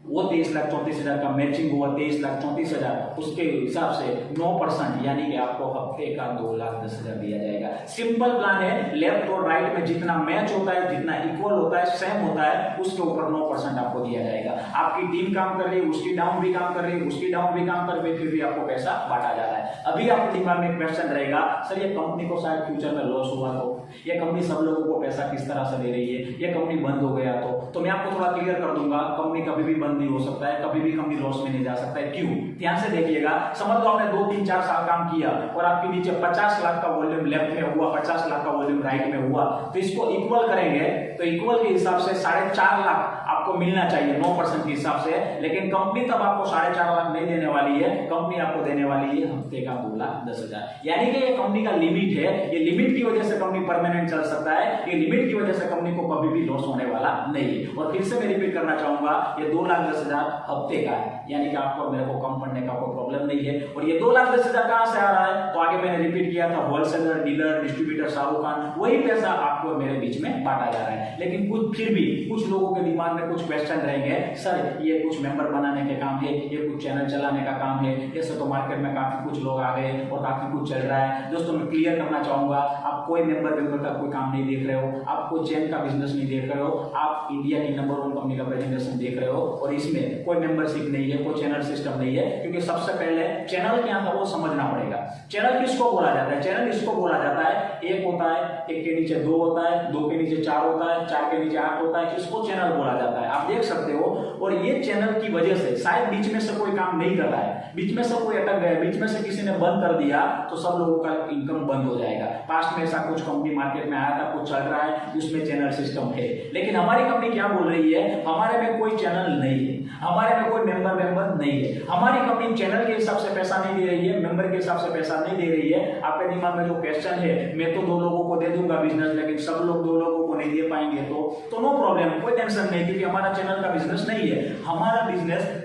A: वो 23,34,000 का मैचिंग हुआ, 23,34,000, उसके हिसाब से 9% यानी कि आपको हफ्ते का 2,10,000 दिया जाएगा। सिंपल प्लान है, लेफ्ट और राइट में जितना मैच होता है, जितना इक्वल होता है, सेम होता है, उसके ऊपर 9% आपको दिया जाएगा। आपकी टीम काम कर रही है, उसकी डाउन भी काम कर रही है, उसकी डाउन भी काम कर रही है, फिर भी आपको पैसा बांटा जा रहा है। अभी आपके दिमाग में क्वेश्चन रहेगा, सर ये कंपनी को शायद फ्यूचर में लॉस हुआ तो, ये कंपनी सब लोगों को पैसा किस तरह से दे रही है, ये कंपनी बंद हो गया तो मैं आपको थोड़ा क्लियर कर दूंगा, कंपनी कभी भी बंद नहीं हो सकता है, कभी भी कंपनी लॉस में नहीं जा सकता है। क्यों? ध्यान से देखिएगा, समझ लो आपने 2-3-4 साल काम किया और आपके नीचे 50 लाख का वॉल्यूम लेफ्ट में हुआ, 50 लाख का वॉल्यूम राइट में हुआ, तो इसको इक्वल करेंगे तो इक्वल के हिसाब से 4.5 लाख आपको मिलना चाहिए 9% के हिसाब से, लेकिन कंपनी तब आपको 4.5 लाख नहीं देने वाली है, कंपनी आपको देने वाली है हफ्ते का 2,10,000। यानी कि ये कंपनी का लिमिट है, ये लिमिट की वजह से कंपनी परमानेंट चल सकता है, ये लिमिट की वजह से कंपनी को कभी भी लॉस होने वाला नहीं है। और फिर से मैं रिपीट करना चाहूंगा, ये 2,10,000 हफ्ते का है, यानी कि आपको मेरे को कम पड़ने का कोई प्रॉब्लम नहीं है। और ये 2,10,000 कहां से आ रहा है, तो आगे मैंने रिपीट किया था, wholesaler, dealer, distributor, Shahrukh Khan, वही पैसा आपको मेरे बीच में बांटा जा रहा है। लेकिन फिर भी कुछ लोगों के दिमाग में कुछ क्वेश्चन रहेंगे, सर ये कुछ मेंबर बनाने के काम है, ये कुछ चैनल चलाने का काम है, ऐसे तो मार्केट में काफी कुछ लोग आ गए और काफी कुछ चल रहा है। दोस्तों मैं क्लियर करना चाहूंगा, आप कोई मेंबर का कोई काम नहीं देख रहे हो, आप कोई चैन का बिजनेस नहीं देख रहे हो, आप इंडिया की नंबर 1 कंपनी का प्रेजेंटेशन देख रहे हो और इसमें कोई मेंबरशिप नहीं है, कोई चैनल सिस्टम नहीं है। क्योंकि सबसे पहले चैनल क्या था वो समझना पड़ेगा। चैनल किसको बोला जाता है? चैनल इसको बोला जाता है, एक होता है, एक के नीचे 2 होता है, 2 के नीचे 4 होता है, 4 के नीचे 8 होता है, इसको चैनल बोला जाता है। आप देख सकते हो, और ये चैनल की वजह से शायद बीच में से कोई काम नहीं कर रहा है, बीच में से कोई अटक गया, बीच में से किसी ने बंद कर दिया, तो सब लोगों का इनकम बंद हो जाएगा। पास्ट में ऐसा कुछ कंपनी मार्केट में आया था, कुछ चल रहा है, उसमें चैनल सिस्टम है। लेकिन हमारी कंपनी क्या बोल रही है, हमारे में कोई चैनल नहीं है, हमारे में कोई मेंबर नहीं है। हमारी कंपनी चैनल के हिसाब से पैसा नहीं दे रही है, मेंबर के हिसाब से पैसा नहीं दे रही है। आपके दिमाग में जो क्वेश्चन है, मैं तो 2 लोगों को दे दूंगा बिजनेस, लेकिन सब लोग 2 लोगों को नहीं दे पाएंगे तो नो प्रॉब्लम, कोई टेंशन नहीं, क्योंकि हमारा चैनल का बिजनेस नहीं है, हमारा बिजनेस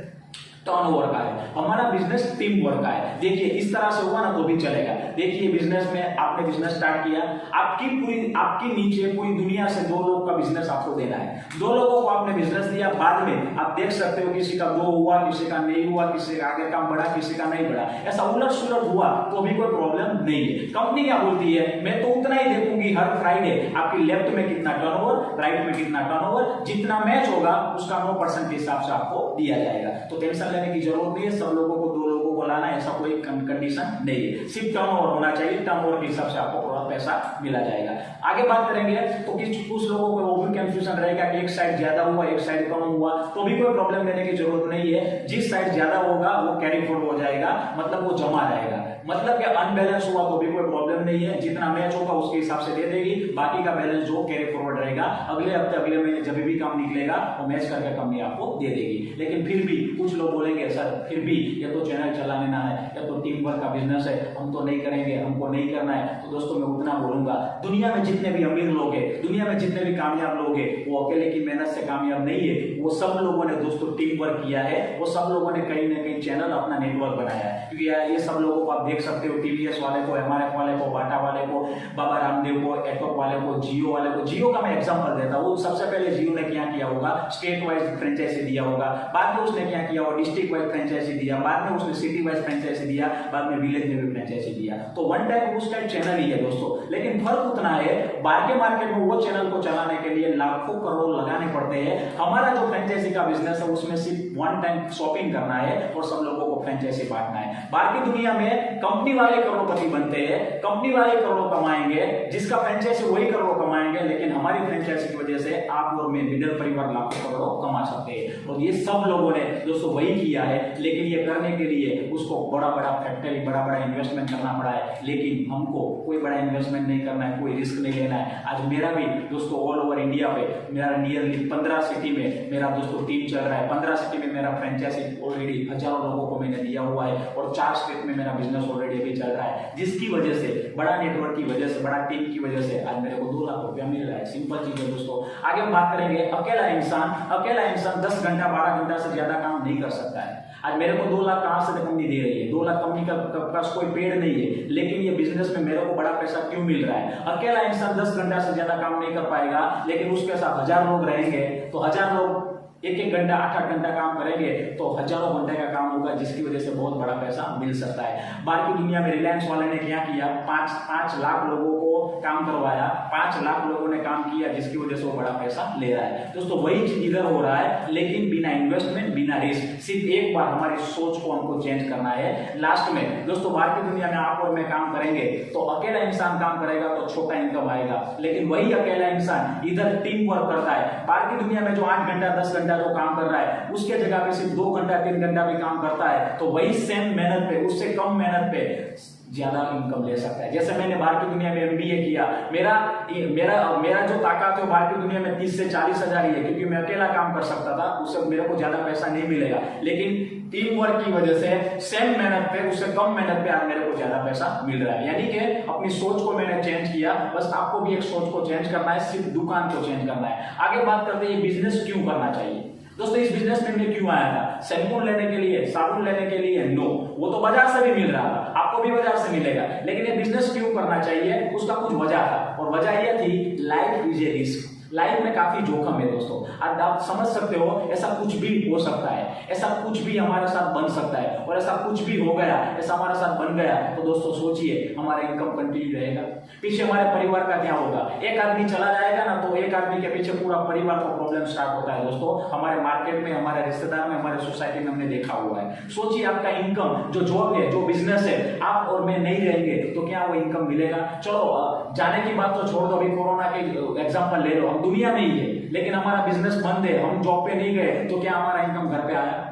A: टर्नओवर का है, हमारा बिजनेस टीम वर्क का है। देखिए इस तरह से हुआ ना तो भी चलेगा। देखिए बिजनेस में आपने बिजनेस स्टार्ट किया, आपकी नीचे पूरी दुनिया से 2 लोग का बिजनेस आपको देना है, 2 लोगों को आपने बिजनेस दिया, बाद में आप देख सकते हो किसी का 2 हुआ, किसी का नहीं हुआ, किसी का आगे काम बढ़ा, किसी का नहीं बढ़ा, ऐसा उलट सुलट हुआ तो भी कोई प्रॉब्लम नहीं है। कंपनी क्या बोलती है, मैं तो उतना ही देखूंगी हर फ्राइडे आपकी लेफ्ट में कितना टर्नओवर, राइट में कितना टर्नओवर, जितना मैच होगा उसका 9% के हिसाब से आपको दिया जाएगा। तो टेंशन लेने की जरूरत नहीं है, सब लोगों को 2 लोगों को लाना ऐसा कोई कंडीशन नहीं है, सिर्फ टर्नओवर होना चाहिए, टर्नओवर के हिसाब से आपको थोड़ा पैसा मिला जाएगा। आगे बात करेंगे तो कुछ लोगों को वो भी कंफ्यूजन रहेगा कि एक साइड ज्यादा हुआ, एक साइड कम हुआ, तो भी कोई प्रॉब्लम लेने की जरूरत नहीं है। जिस साइड ज्यादा होगा वो कैरी फॉरवर्ड हो जाएगा, मतलब वो जमा रहेगा, मतलब कि अनबैलेंस हुआ तो भी कोई प्रॉब्लम नहीं है, जितना मैच होगा उसके हिसाब से दे देगी, बाकी का बैलेंस जो कैरी फॉरवर्ड रहेगा अगले हफ्ते अगले महीने जब भी काम निकलेगा वो मैच करके कंपनी आपको दे देगी। लेकिन फिर भी कुछ लोग बोलेंगे सर फिर भी ये तो चैनल चलाने ना है, या तो टीम वर्क का बिजनेस है, हम तो नहीं करेंगे, हमको नहीं करना है। तो दोस्तों मैं उतना बोलूंगा, दुनिया में जितने भी अमीर लोग हैं, दुनिया में जितने भी कामयाब लोग हैं, वो अकेले की मेहनत से कामयाब नहीं है, वो सब लोगों ने दोस्तों टीम वर्क किया है, वो सब लोगों ने कहीं ना कहीं चैनल अपना नेटवर्क बनाया है। क्योंकि ये सब लोगों को आप देख सकते हो, टीवीएस वाले को, एमआरएफ वाले को, बाटा वाले को, बाबा रामदेव को, एटॉप वाले को, जियो वाले को। जियो का मैं एग्जांपल देता हूँ, सबसे पहले जियो ने क्या किया होगा, स्टेट वाइज फ्रेंचाइजी दिया होगा, बाद में उसने क्या किया होगा, डिस्ट्रिक्ट वाइज फ्रेंचाइजी दिया, बाद में उसने सिटी वाइज फ्रेंचाइजी दिया, बाद में विलेज में भी फ्रेंचाइजी दिया। तो वन टाइप उस टाइप चैनल ही है दोस्तों, लेकिन फर्क उतना है, बाहर के मार्केट में वो चैनल को चलाने के लिए लाखों करोड़ लगाने पड़ते हैं। हमारा जो फ्रेंचाइजी का बिजनेस है उसमें सिर्फ वन टाइम शॉपिंग करना है और सब लोगों को फ्रेंचाइजी बांटना है। बाकी दुनिया में कंपनी वाले करोड़पति बनते हैं, कंपनी वाले करोड़ों कमाएंगे, जिसका फ्रेंचाइजी वही करोड़ों कमाएंगे, लेकिन हमारी फ्रेंचाइजी की वजह से आप और मैं मिडिल परिवार लाखों करोड़ों कमा सकते हैं। और ये सब लोगों ने दोस्तों वही किया है, लेकिन ये करने के लिए उसको बड़ा बड़ा फैक्ट्री, बड़ा बड़ा इन्वेस्टमेंट करना पड़ा है। लेकिन हमको कोई बड़ा इन्वेस्टमेंट नहीं करना है, कोई रिस्क नहीं लेना है। आज मेरा भी दोस्तों ऑल ओवर इंडिया पे मेरा नियरली 15 सिटी में मेरा दोस्तों टीम चल रहा है, 15 सिटी में में मेरा फ्रेंचाइजी ऑलरेडी हजारों लोगों को मैंने दिया हुआ है और 4 स्टेट में मेरा बिजनेस ऑलरेडी अभी चल रहा है, जिसकी वजह से बड़ा नेटवर्क की वजह से, बड़ा टीम की वजह से आज मेरे को 2 लाख रुपया मिल रहा है। सिंपल चीज है दोस्तों। आगे हम बात करेंगे, अकेला इंसान 10 घंटा 12 घंटा से ज्यादा काम नहीं कर सकता है। आज मेरे को 2 लाख कहां से कंपनी दे रही है, 2 लाख कंपनी का पास कोई पेड़ नहीं है, लेकिन ये बिजनेस में मेरे को बड़ा पैसा क्यों मिल रहा है? अकेला इंसान 10 घंटा से ज्यादा काम नहीं कर पाएगा, लेकिन उसके साथ 1000 लोग रहेंगे तो 1000 लोग 1-1 घंटा 8-8 घंटा काम करेंगे तो हजारों घंटे का काम होगा, जिसकी वजह से बहुत बड़ा पैसा मिल सकता है। बाकी दुनिया में रिलायंस वाले ने क्या किया, 5 लाख लोगों को काम करवाया, 5 लाख लोगों ने काम किया, जिसकी वजह से वो बड़ा पैसा ले रहा है। दोस्तों वही चीज इधर हो रहा है, लेकिन बिना इन्वेस्टमेंट, बिना रिस्क। सिर्फ एक बार हमारी सोच को हमको चेंज करना है। लास्ट में दोस्तों बाहर की दुनिया में आप और मैं काम करेंगे तो अकेला इंसान काम करेगा तो छोटा इनकम आएगा, लेकिन वही अकेला इंसान इधर टीम वर्क करता है। बाहर की दुनिया में जो 8 घंटा 10 घंटा जो काम कर रहा है, उसके जगह पे सिर्फ 2 घंटा 3 घंटा भी काम करता है तो वही सेम मेहनत पे, उससे कम मेहनत पे ज्यादा इनकम ले सकता है। जैसे मैंने बाहर की दुनिया में एमबीए किया, मेरा जो ताकत है बाहर की दुनिया में 30 से 40 हजार ही है, क्योंकि मैं अकेला काम कर सकता था, उससे मेरे को ज्यादा पैसा नहीं मिलेगा, लेकिन टीम वर्क की वजह से सेम मेहनत पे, उससे कम मेहनत पे आज मेरे को ज्यादा पैसा मिल रहा है। यानी कि अपनी सोच को मैंने चेंज किया। बस आपको भी एक सोच को चेंज करना है, सिर्फ दुकान को चेंज करना है। आगे बात करते हैं ये बिजनेस क्यों करना चाहिए। दोस्तों इस बिजनेस में मैं क्यों आया था? शैम्पून लेने के लिए, साबुन लेने के लिए? नो, वो तो बाजार से भी मिल रहा था, आपको भी बाजार से मिलेगा, लेकिन ये बिजनेस क्यों करना चाहिए, उसका कुछ वजह था, और वजह यह थी life is a risk. Life में काफी जोखिम है दोस्तों। आज आप समझ सकते हो ऐसा कुछ भी हो सकता है, ऐसा कुछ भी हमारे साथ बन सकता है, और ऐसा कुछ भी हो गया, ऐसा हमारे साथ बन गया तो दोस्तों सोचिए हमारा इनकम कंटिन्यू रहेगा, पीछे हमारे परिवार का क्या होगा? एक आदमी चला जाएगा ना तो एक आदमी के पीछे पूरा परिवार का प्रॉब्लम स्टार्ट होता है दोस्तों। हमारे मार्केट में, हमारे रिश्तेदार में, हमारे सोसाइटी में हमने देखा हुआ है। सोचिए आपका इनकम, जो जॉब है, जो बिजनेस है, आप और मैं नहीं रहेंगे तो क्या वो इनकम मिलेगा? चलो जाने की बात तो छोड़ दो, अभी कोरोना के एग्जाम्पल ले लो, दुनिया में ही है, लेकिन हमारा बिजनेस बंद है, हम जॉब पे नहीं गए तो क्या हमारा इनकम घर पे आया?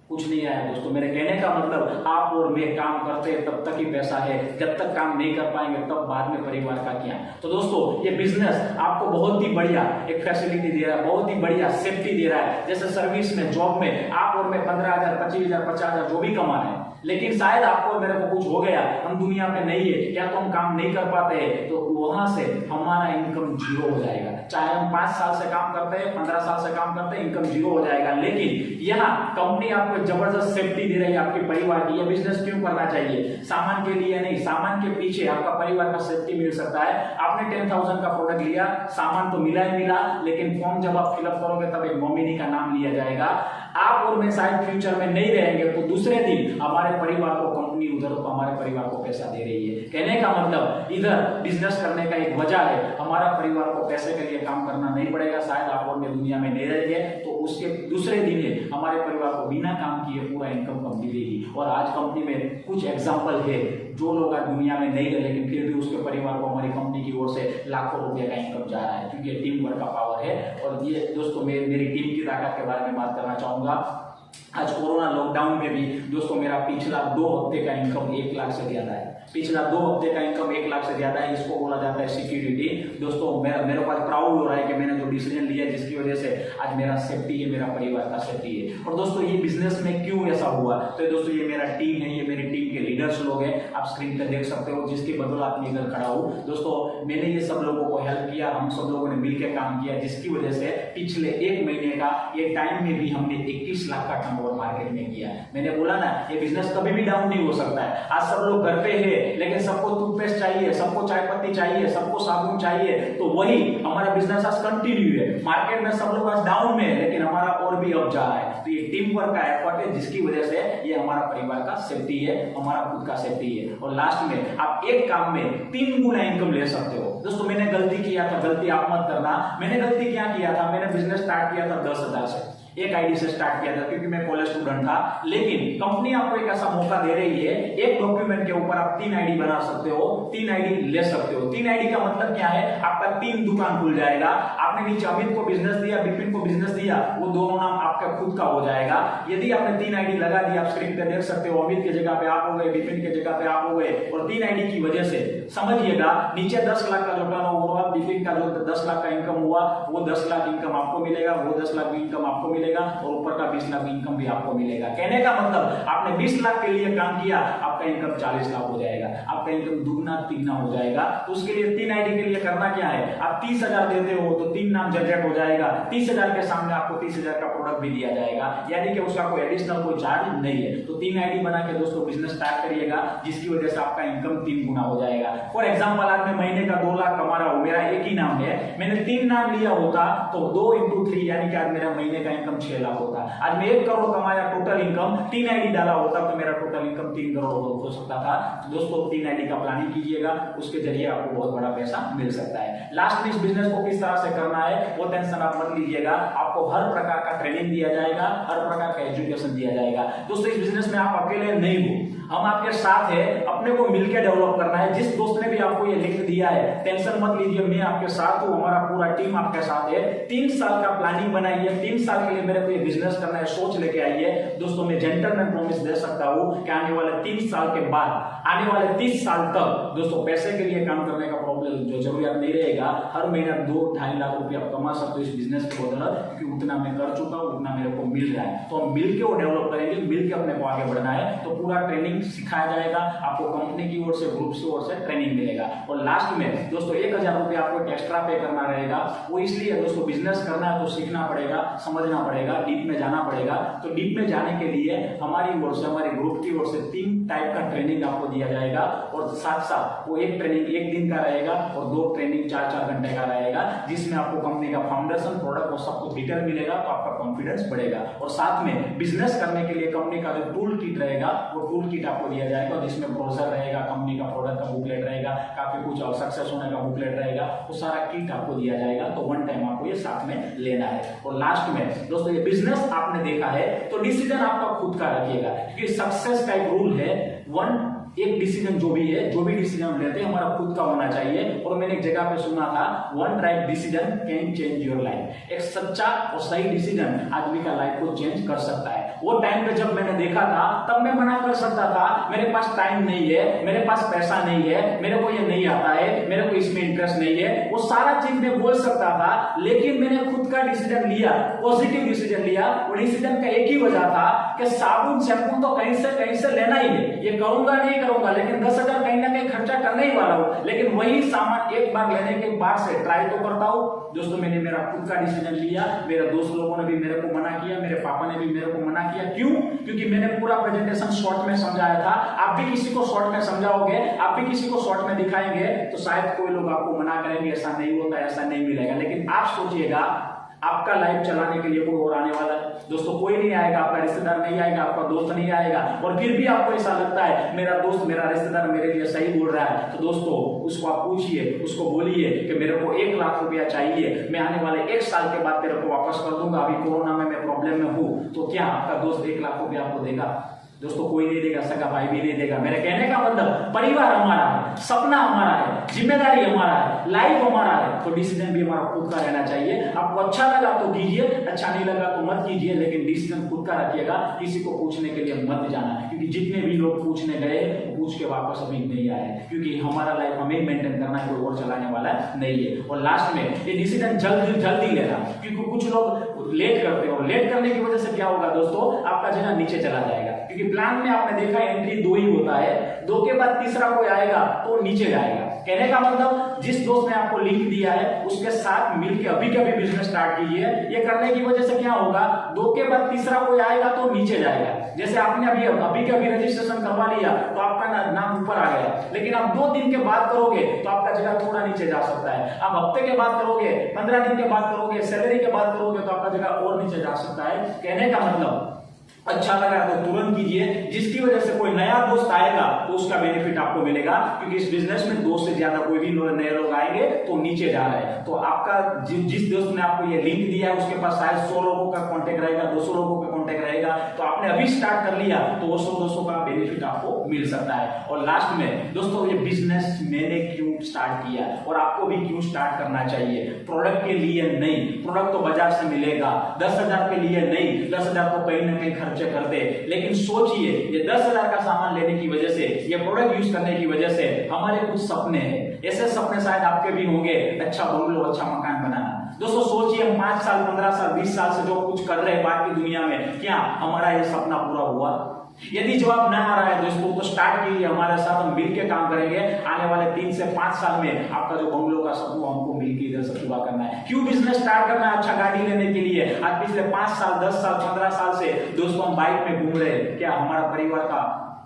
A: कुछ नहीं आया दोस्तों। मेरे कहने का मतलब आप और मैं काम करते हैं तब तक ही पैसा है, जब तक काम नहीं कर पाएंगे तब बाद में परिवार का क्या। तो दोस्तों ये बिजनेस आपको बहुत ही बढ़िया एक फैसिलिटी दे रहा है, बहुत ही बढ़िया सेफ्टी दे रहा है। जैसे सर्विस में, जॉब में आप और मैं 15,000 25,000 50,000 जो भी कमा रहे हैं, लेकिन शायद आपको और मेरे को कुछ हो गया, हम दुनिया में नहीं है, क्या तो हम काम नहीं कर पाते हैं, तो वहां से हमारा इनकम जीरो हो जाएगा। चाहे हम 5 साल से काम करते हैं, 15 साल से काम करते हैं, इनकम जीरो हो जाएगा। लेकिन यहाँ कंपनी आपको जबरदस्त सेफ्टी दे रही है आपके परिवार की। ये बिजनेस क्यों करना चाहिए? सामान के लिए नहीं, सामान के पीछे आपका परिवार का सेफ्टी मिल सकता है। आपने 10,000 का प्रोडक्ट लिया, सामान तो मिला ही मिला, लेकिन फॉर्म जब आप फिलअप करोगे तब एक नॉमिनी का नाम लिया जाएगा। आप और मैं शायद फ्यूचर में नहीं रहेंगे तो दूसरे दिन हमारे परिवार को कंपनी उधर तो हमारे परिवार को पैसा दे रही है। कहने का मतलब इधर बिजनेस करने का एक वजह है, हमारा परिवार को पैसे के लिए काम करना नहीं पड़ेगा। शायद आप और मैं दुनिया में नहीं रहेंगे तो उसके दूसरे दिन हमारे परिवार को बिना काम किए पूरा इनकम कंपनी देगी। और आज कंपनी में कुछ एग्जाम्पल है, जो लोग आज दुनिया में नहीं है लेकिन फिर भी उसके परिवार को हमारी कंपनी की ओर से लाखों रुपए का इनकम जा रहा है, क्योंकि टीम वर्क का पावर है। और ये दोस्तों मेरी टीम की ताकत के बारे में बात करना चाहूंगा। आज कोरोना लॉकडाउन में भी दोस्तों मेरा पिछला 2 हफ्ते का इनकम 1 लाख से ज्यादा है। पिछला 2 हफ्ते का इनकम 1 लाख से ज्यादा है। इसको बोला जाता है सिक्योरिटी। दोस्तों मेरे पास प्राउड हो रहा है कि मैंने जो डिसीजन लिया जिसकी वजह से आज मेरा सेफ्टी है, मेरा परिवार का सेफ्टी है। और दोस्तों ये बिजनेस में क्यों ऐसा हुआ, तो दोस्तों ये मेरा टीम है, ये मेरी टीम के लीडर्स लोग हैं, आप स्क्रीन पर देख सकते हो, जिसकी बदौलत मैं इधर खड़ा हूँ। दोस्तों मैंने ये सब लोगों को हेल्प किया, हम सब लोगों ने मिलकर काम किया, जिसकी वजह से पिछले 1 महीने का ये टाइम में भी हमने 21 लाख का टर्नओवर मार्केट में किया। मैंने बोला ना ये बिजनेस कभी भी डाउन नहीं हो सकता है। आज सब लोग घर पे है लेकिन सबको टूथपेस्ट चाहिए, सबको चाय पत्ती चाहिए, सबको साबुन चाहिए, तो वही हमारा बिजनेस आज कंटिन्यू है। मार्केट में सब लोग आज डाउन में है लेकिन हमारा और भी अप जा रहा है। तो ये टीम वर्क का एफर्ट है, जिसकी वजह से ये हमारा परिवार का सेफ्टी है, हमारा खुद का सेफ्टी है। और लास्ट में आप एक काम में 3 गुना इनकम ले सकते हो। दोस्तों मैंने गलती किया था, गलती आप मत करना। मैंने गलती क्या किया था, मैंने बिजनेस स्टार्ट किया था 10,000 से, एक आईडी से स्टार्ट किया था क्योंकि मैं कॉलेज स्टूडेंट था। लेकिन कंपनी आपको एक ऐसा मौका दे रही है, एक डॉक्यूमेंट के ऊपर आप 3 आईडी बना सकते हो, 3 आईडी ले सकते हो। 3 आईडी का मतलब क्या है, आपका 3 दुकान खुल जाएगा। आपने नीचे अमित को बिजनेस दिया, विपिन को बिजनेस दिया, वो दोनों नाम आपका खुद का हो जाएगा। यदि आपने 3 आईडी लगा दी, आप स्क्रीन पे देख सकते हो, अमित की जगह पे आप हो गए, विपिन की जगह पे आप हो गए। और 3 आईडी की वजह से समझिएगा नीचे 10 लाख का जो टर्नओवर हुआ, विपिन का जो 10 लाख का इनकम हुआ, वो 10 लाख इनकम आपको मिलेगा, वो 10 लाख इनकम आपको मिलेगा। मिलेगा और ऊपर का 20 लाख इनकम भी आपको मिलेगा। कहने का मतलब आपने 20 लाख के लिए काम किया, आपका इनकम 40 लाख हो जाएगा, आपका इनकम दुगना तिगना हो जाएगा। तो उसके लिए 3 आईडी के लिए करना क्या है, आप 30,000 देते हो तो 3 नाम जनरेट हो जाएगा। 30,000 के सामने आपको 30,000 का प्रोडक्ट भी दिया जाएगा, यानी कि उसका कोई एडिशनल कोई चार्ज नहीं है। तो 3 आईडी बना के दोस्तों बिजनेस स्टार्ट करिएगा, जिसकी वजह से आपका इनकम 3 गुना हो जाएगा। फॉर एग्जाम्पल आज मैं महीने का 2 लाख कमा रहा हूं, मेरा एक ही नाम है, मैंने 3 नाम लिया होता तो 2 × 3 यानी कि आज मेरा महीने का इनकम 6 लाख होता। आज मैं 1 करोड़ कमाया टोटल इनकम, 3 आईडी डाला होता तो मेरा टोटल इनकम 3 करोड़ हो सकता था। तो दोस्तों 3 आईडी का प्लानिंग कीजिएगा, उसके जरिए आपको बहुत बड़ा पैसा मिल सकता है। लास्ट में इस बिजनेस को किस तरह से करना है वो टेंशन आप मत लीजिएगा, आपको हर प्रकार का ट्रेनिंग दिया जाएगा, हर प्रकार का एजुकेशन दिया जाएगा। दोस्तों इस बिजनेस में आप अकेले नहीं हो, हम आपके साथ है, अपने को मिलकर डेवलप करना है। जिस दोस्त ने भी आपको ये लिंक दिया है टेंशन मत लीजिए, मैं आपके साथ हूं, हमारा पूरा टीम आपके साथ है। 3 साल का प्लानिंग बनाइए, 3 साल के लिए मेरे को ये बिजनेस करना है, सोच लेके आइए। दोस्तों मैं जेंटलमैन प्रॉमिस दे सकता हूं कि आने वाले 3 साल के बाद, आने वाले 30 साल तक दोस्तों पैसे के लिए काम करने का प्रॉब्लम जो जरूरियात नहीं रहेगा। हर महीना 2-2.5 लाख रुपया कमा सकते हो इस बिजनेस के बदौलत, क्योंकि उतना मैं कर चुका हूं, उतना मेरे को मिल रहा है। तो हम मिलकर वो डेवलप करेंगे, मिलकर अपने को आगे बढ़ना है। तो पूरा ट्रेनिंग सिखाया जाएगा आपको, कंपनी की ओर से, ग्रुप की ओर से ट्रेनिंग मिलेगा। और लास्ट में दोस्तों 1,000 रुपया आपको एक्स्ट्रा पे करना रहेगा। वो इसलिए दोस्तों बिजनेस करना है तो सीखना पड़ेगा, समझना पड़ेगा, डीप में जाना पड़ेगा। तो डीप में जाने के लिए हमारी ओर से, हमारे ग्रुप की ओर से 3 टाइप का ट्रेनिंग आपको दिया जाएगा। और साथ साथ वो एक ट्रेनिंग 1 दिन का रहेगा और 2 ट्रेनिंग 4-4 घंटे का रहेगा, जिसमें आपको कंपनी का फाउंडेशन, प्रोडक्ट और सब कुछ डिटेल मिलेगा। तो आपका कॉन्फिडेंस बढ़ेगा। और साथ में बिजनेस करने के लिए कंपनी का जो टूल किट रहेगा वो टूल किट आपको दिया जाएगा, जिसमें ब्रोशर रहेगा, कंपनी का प्रोडक्ट का बुकलेट रहेगा, काफी कुछ और सक्सेस होने का बुकलेट रहेगा, वो सारा किट आपको दिया जाएगा। तो 1 टाइम आपको ये साथ में लेना है। और लास्ट में दोस्तों ये बिजनेस आपने देखा है तो डिसीजन आपका खुद का रखिएगा, क्योंकि सक्सेस का एक रूल है, एक डिसीजन जो भी डिसीजन हम लेते हैं हमारा खुद का होना चाहिए। और मैंने एक जगह पे सुना था, 1 right decision can change your life. एक सच्चा और सही डिसीजन आदमी का लाइफ को चेंज कर सकता है। वो टाइम पे जब मैंने देखा था तब मैं मना कर सकता था, मेरे पास टाइम नहीं है, मेरे पास पैसा नहीं है, मेरे को ये नहीं आता है, मेरे को इसमें इंटरेस्ट नहीं है, वो सारा चीज मैं बोल सकता था। लेकिन मैंने खुद का डिसीजन लिया, पॉजिटिव डिसीजन लिया। वो डिसीजन का एक ही वजह था कि साबुन शैम्पू तो कहीं से लेना ही है, ये करूंगा नहीं करूंगा, लेकिन 10,000 कहीं ना कहीं खर्चा करने ही वाला हूं। लेकिन वही सामान एक बार लेने के बाद से ट्राई तो करता हूं। दोस्तों मैंने मेरा खुद का डिसीजन लिया, मेरे दोस्त लोगों ने भी मेरे को मना किया, मेरे पापा ने भी मेरे को मना किया। क्यों? क्योंकि मैंने पूरा प्रेजेंटेशन शॉर्ट में समझाया था। आप भी किसी को शॉर्ट में समझाओगे, आप भी किसी को शॉर्ट में दिखाएंगे तो शायद कोई लोग आपको मना करेंगे, ऐसा नहीं होता, ऐसा नहीं मिलेगा। लेकिन आप सोचिएगा, आपका लाइफ चलाने के लिए कोई और आने वाला है? दोस्तों कोई नहीं आएगा, आपका रिश्तेदार नहीं आएगा, आपका दोस्त नहीं आएगा। और फिर भी आपको ऐसा लगता है मेरा दोस्त, मेरा रिश्तेदार मेरे लिए सही बोल रहा है, तो दोस्तों उसको आप पूछिए, उसको बोलिए कि मेरे को 1 लाख रुपया चाहिए, मैं आने वाले 1 साल के बाद तेरे को वापस कर दूंगा, अभी कोरोना में मैं प्रॉब्लम में हूं। तो क्या आपका दोस्त 1 लाख रुपया आपको देगा? दोस्तों कोई नहीं देगा, सगा भाई भी नहीं देगा। मेरे कहने का मतलब परिवार हमारा है, सपना हमारा है, जिम्मेदारी हमारा है, लाइफ हमारा है, तो डिसीजन भी हमारा खुद का रहना चाहिए। आपको अच्छा लगा तो कीजिए, अच्छा नहीं लगा तो मत कीजिए, लेकिन डिसीजन खुद का रखिएगा। किसी को पूछने के लिए मत जाना, क्योंकि जितने भी लोग पूछने गए पूछ के वापस अभी नहीं आए, क्योंकि हमारा लाइफ हमें मेंटेन करना है, कोई और चलाने वाला नहीं है। और लास्ट में ये डिसीजन जल्दी लेना, क्योंकि कुछ लोग लेट करते हो, लेट करने की वजह से क्या होगा दोस्तों, आपका जगह नीचे चला जाएगा। क्योंकि प्लान में आपने देखा एंट्री 2 ही होता है, 2 के बाद तीसरा कोई आएगा तो नीचे जाएगा। कहने का मतलब जिस दोस्त ने आपको लिंक दिया है उसके साथ मिलकर अभी के अभी बिजनेस स्टार्ट कीजिए। ये करने की वजह से क्या होगा, 2 के बाद तीसरा कोई आएगा तो नीचे जाएगा। जैसे आपने अभी के अभी रजिस्ट्रेशन करवा लिया तो आपका नाम ऊपर आ गया, लेकिन आप 2 दिन के बाद करोगे तो आपका जगह थोड़ा नीचे जा सकता है। आप हफ्ते के बाद करोगे, 15 दिन के बाद करोगे, सैलरी के बाद करोगे तो आपका जगह और नीचे जा सकता है। कहने का मतलब अच्छा लगा तो तुरंत कीजिए, जिसकी वजह से कोई नया दोस्त आएगा तो उसका बेनिफिट आपको मिलेगा। क्योंकि इस बिजनेस में 2 से ज्यादा कोई भी नए लोग आएंगे तो नीचे जा रहे हैं। तो आपका जिस दोस्त ने आपको ये लिंक दिया है उसके पास शायद 100 लोगों का कांटेक्ट रहेगा, 200 लोगों का कांटेक्ट रहेगा। तो आपने अभी स्टार्ट कर लिया तो वो 100-200 का बेनिफिट आपको मिल सकता है। और लास्ट में दोस्तों ये बिजनेस मैंने क्यों स्टार्ट किया और आपको भी क्यों स्टार्ट करना चाहिए? प्रोडक्ट के लिए नहीं, प्रोडक्ट तो बाजार से मिलेगा। 10,000 के लिए नहीं, 10,000 तो कहीं ना कहीं खर्चे कर दे। लेकिन सोचिए ये 10,000 का सामान लेने की वजह से, ये प्रोडक्ट यूज करने की वजह से हमारे कुछ सपने हैं, ऐसे सपने शायद आपके भी होंगे, अच्छा बंगलो, अच्छा मकान बनाना। दोस्तों सोचिए, हम 5 साल 15 साल 20 साल से जो कुछ कर रहे हैं बाहर की दुनिया में, क्या हमारा ये सपना पूरा हुआ? यदि जवाब ना आ रहा है दोस्तों तो स्टार्ट कीजिए हमारे साथ, हम मिलकर काम करेंगे। आने वाले 3 से 5 साल में आपका जो बंगलो का सपना हमको मिलकर इधर से पूरा करना है। क्यों बिजनेस स्टार्ट करना है? अच्छा गाड़ी लेने के लिए। आज पिछले 5 साल 10 साल 15 साल से दोस्तों हम बाइक में घूम रहे हैं। क्या हमारा परिवार का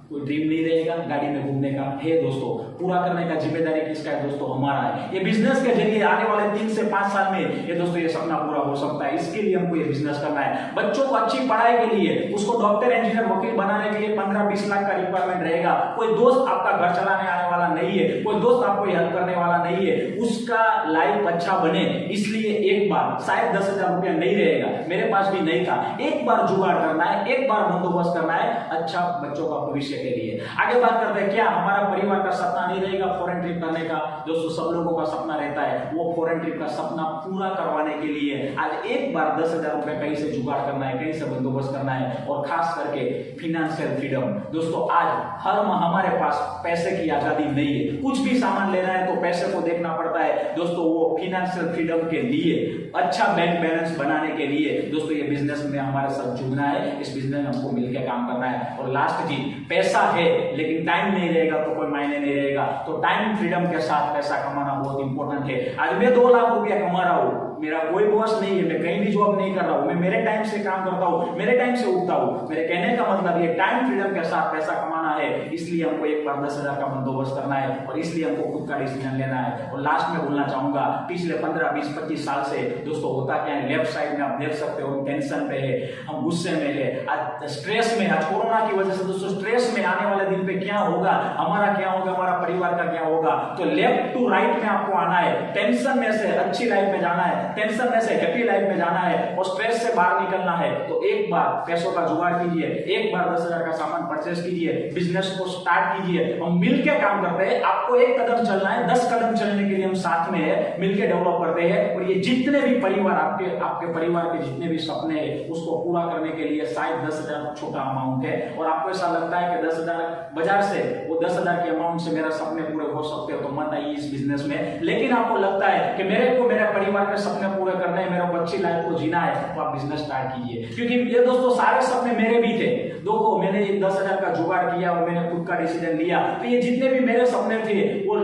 A: कोई ड्रीम नहीं रहेगा गाड़ी में घूमने का? है दोस्तों, पूरा करने का जिम्मेदारी किसका है दोस्तों? हमारा है। ये बिजनेस के जरिए आने वाले 3 से 5 साल में ये दोस्तों ये सपना पूरा हो सकता है। इसके लिए हमको ये बिजनेस करना है। बच्चों को अच्छी पढ़ाई के लिए, उसको डॉक्टर इंजीनियर वकील बनाने के लिए 15-20 लाख का रिक्वायरमेंट रहेगा। कोई दोस्त आपका घर चलाने आने वाला नहीं है, कोई दोस्त आपको हेल्प करने वाला नहीं है। उसका लाइफ अच्छा बने इसलिए एक बार, शायद 10,000 रुपया नहीं रहेगा, मेरे पास भी नहीं था, एक बार जुगाड़ करना है, एक बार बंदोबस्त करना है अच्छा बच्चों का भविष्य के लिए। आगे बात करते हैं, क्या हमारा परिवार का सपना नहीं रहेगा फॉरेन ट्रिप करने का? दोस्तों सब लोगों का सपना रहता है, वो फॉरेन ट्रिप का सपना पूरा करवाने के लिए आज एक बार 10,000 रुपए कहीं से जुगाड़ करना है, कहीं से बंदोबस्त करना है। और खास करके फिनेंशियल फ्रीडम। दोस्तों आज हर हमारे पास पैसे की आजादी नहीं है, कुछ भी सामान लेना है तो पैसे को देखना पड़ता है दोस्तों। वो फिनेंशियल फ्रीडम के लिए, अच्छा बैंक बैलेंस बनाने के लिए दोस्तों ये बिजनेस में हमारे साथ जुड़ना है, इस बिजनेस में हमको मिलकर काम करना है। और लास्ट चीज, पैसा है लेकिन टाइम नहीं रहेगा तो कोई मायने नहीं रहेगा। तो टाइम फ्रीडम के साथ पैसा कमाना बहुत इंपॉर्टेंट है। आज मैं 2 लाख रुपया कमा रहा हूँ, मेरा कोई बॉस नहीं है, मैं कहीं भी जॉब नहीं कर रहा हूँ, मैं मेरे टाइम से काम करता हूँ, मेरे टाइम से उठता हूँ। मेरे कहने का मतलब ये टाइम फ्रीडम के साथ पैसा कमाना है, इसलिए हमको एक बार 10,000 का बंदोबस्त करना है और इसलिए हमको खुद का डिसीजन लेना है। और लास्ट में बोलना चाहूंगा, पिछले 15, 20, 25 साल से दोस्तों होता क्या है, लेफ्ट साइड में आप देख सकते हो टेंशन पे है, हम गुस्से में है, आज स्ट्रेस में, आज कोरोना की वजह से दोस्तों स्ट्रेस में, आने वाले दिन पे क्या होगा, हमारा क्या होगा, हमारा परिवार का क्या होगा। तो लेफ्ट टू राइट में आपको आना है, टेंशन में से अच्छी लाइफ में जाना है, टेंशन में से हैप्पी लाइफ में जाना है और स्ट्रेस से बाहर निकलना है। तो एक बार पैसों का जुगाड़ कीजिए, एक बार 10,000 का सामान परचेस कीजिए, बिजनेस को स्टार्ट कीजिए। हम मिलकर काम करते हैं, आपको एक कदम चलना है, 10 कदम चलने के लिए हम साथ में है, मिलकर डेवलप करते हैं। और ये जितने भी परिवार आपके परिवार के जितने भी सपने हैं उसको पूरा करने के लिए शायद 10,000 छोटा अमाउंट है और आपको ऐसा लगता है कि 10,000 बाजार से वो 10,000 के अमाउंट से मेरा सपने पूरे हो सकते हो तो मत आइए इस बिजनेस में। लेकिन आपको लगता है कि मेरे को मेरे परिवार के सपने पूरे करने हैं, मेरे को अच्छी लाइफ को जीना है, तो आप बिजनेस स्टार्ट कीजिए। क्योंकि ये दोस्तों सारे सपने मेरे भी थे। देखो मैंने 10,000 का जुगाड़ किया और मैंने खुद का डिसीजन लिया, तो ये जितने भी मेरे सपने थे वो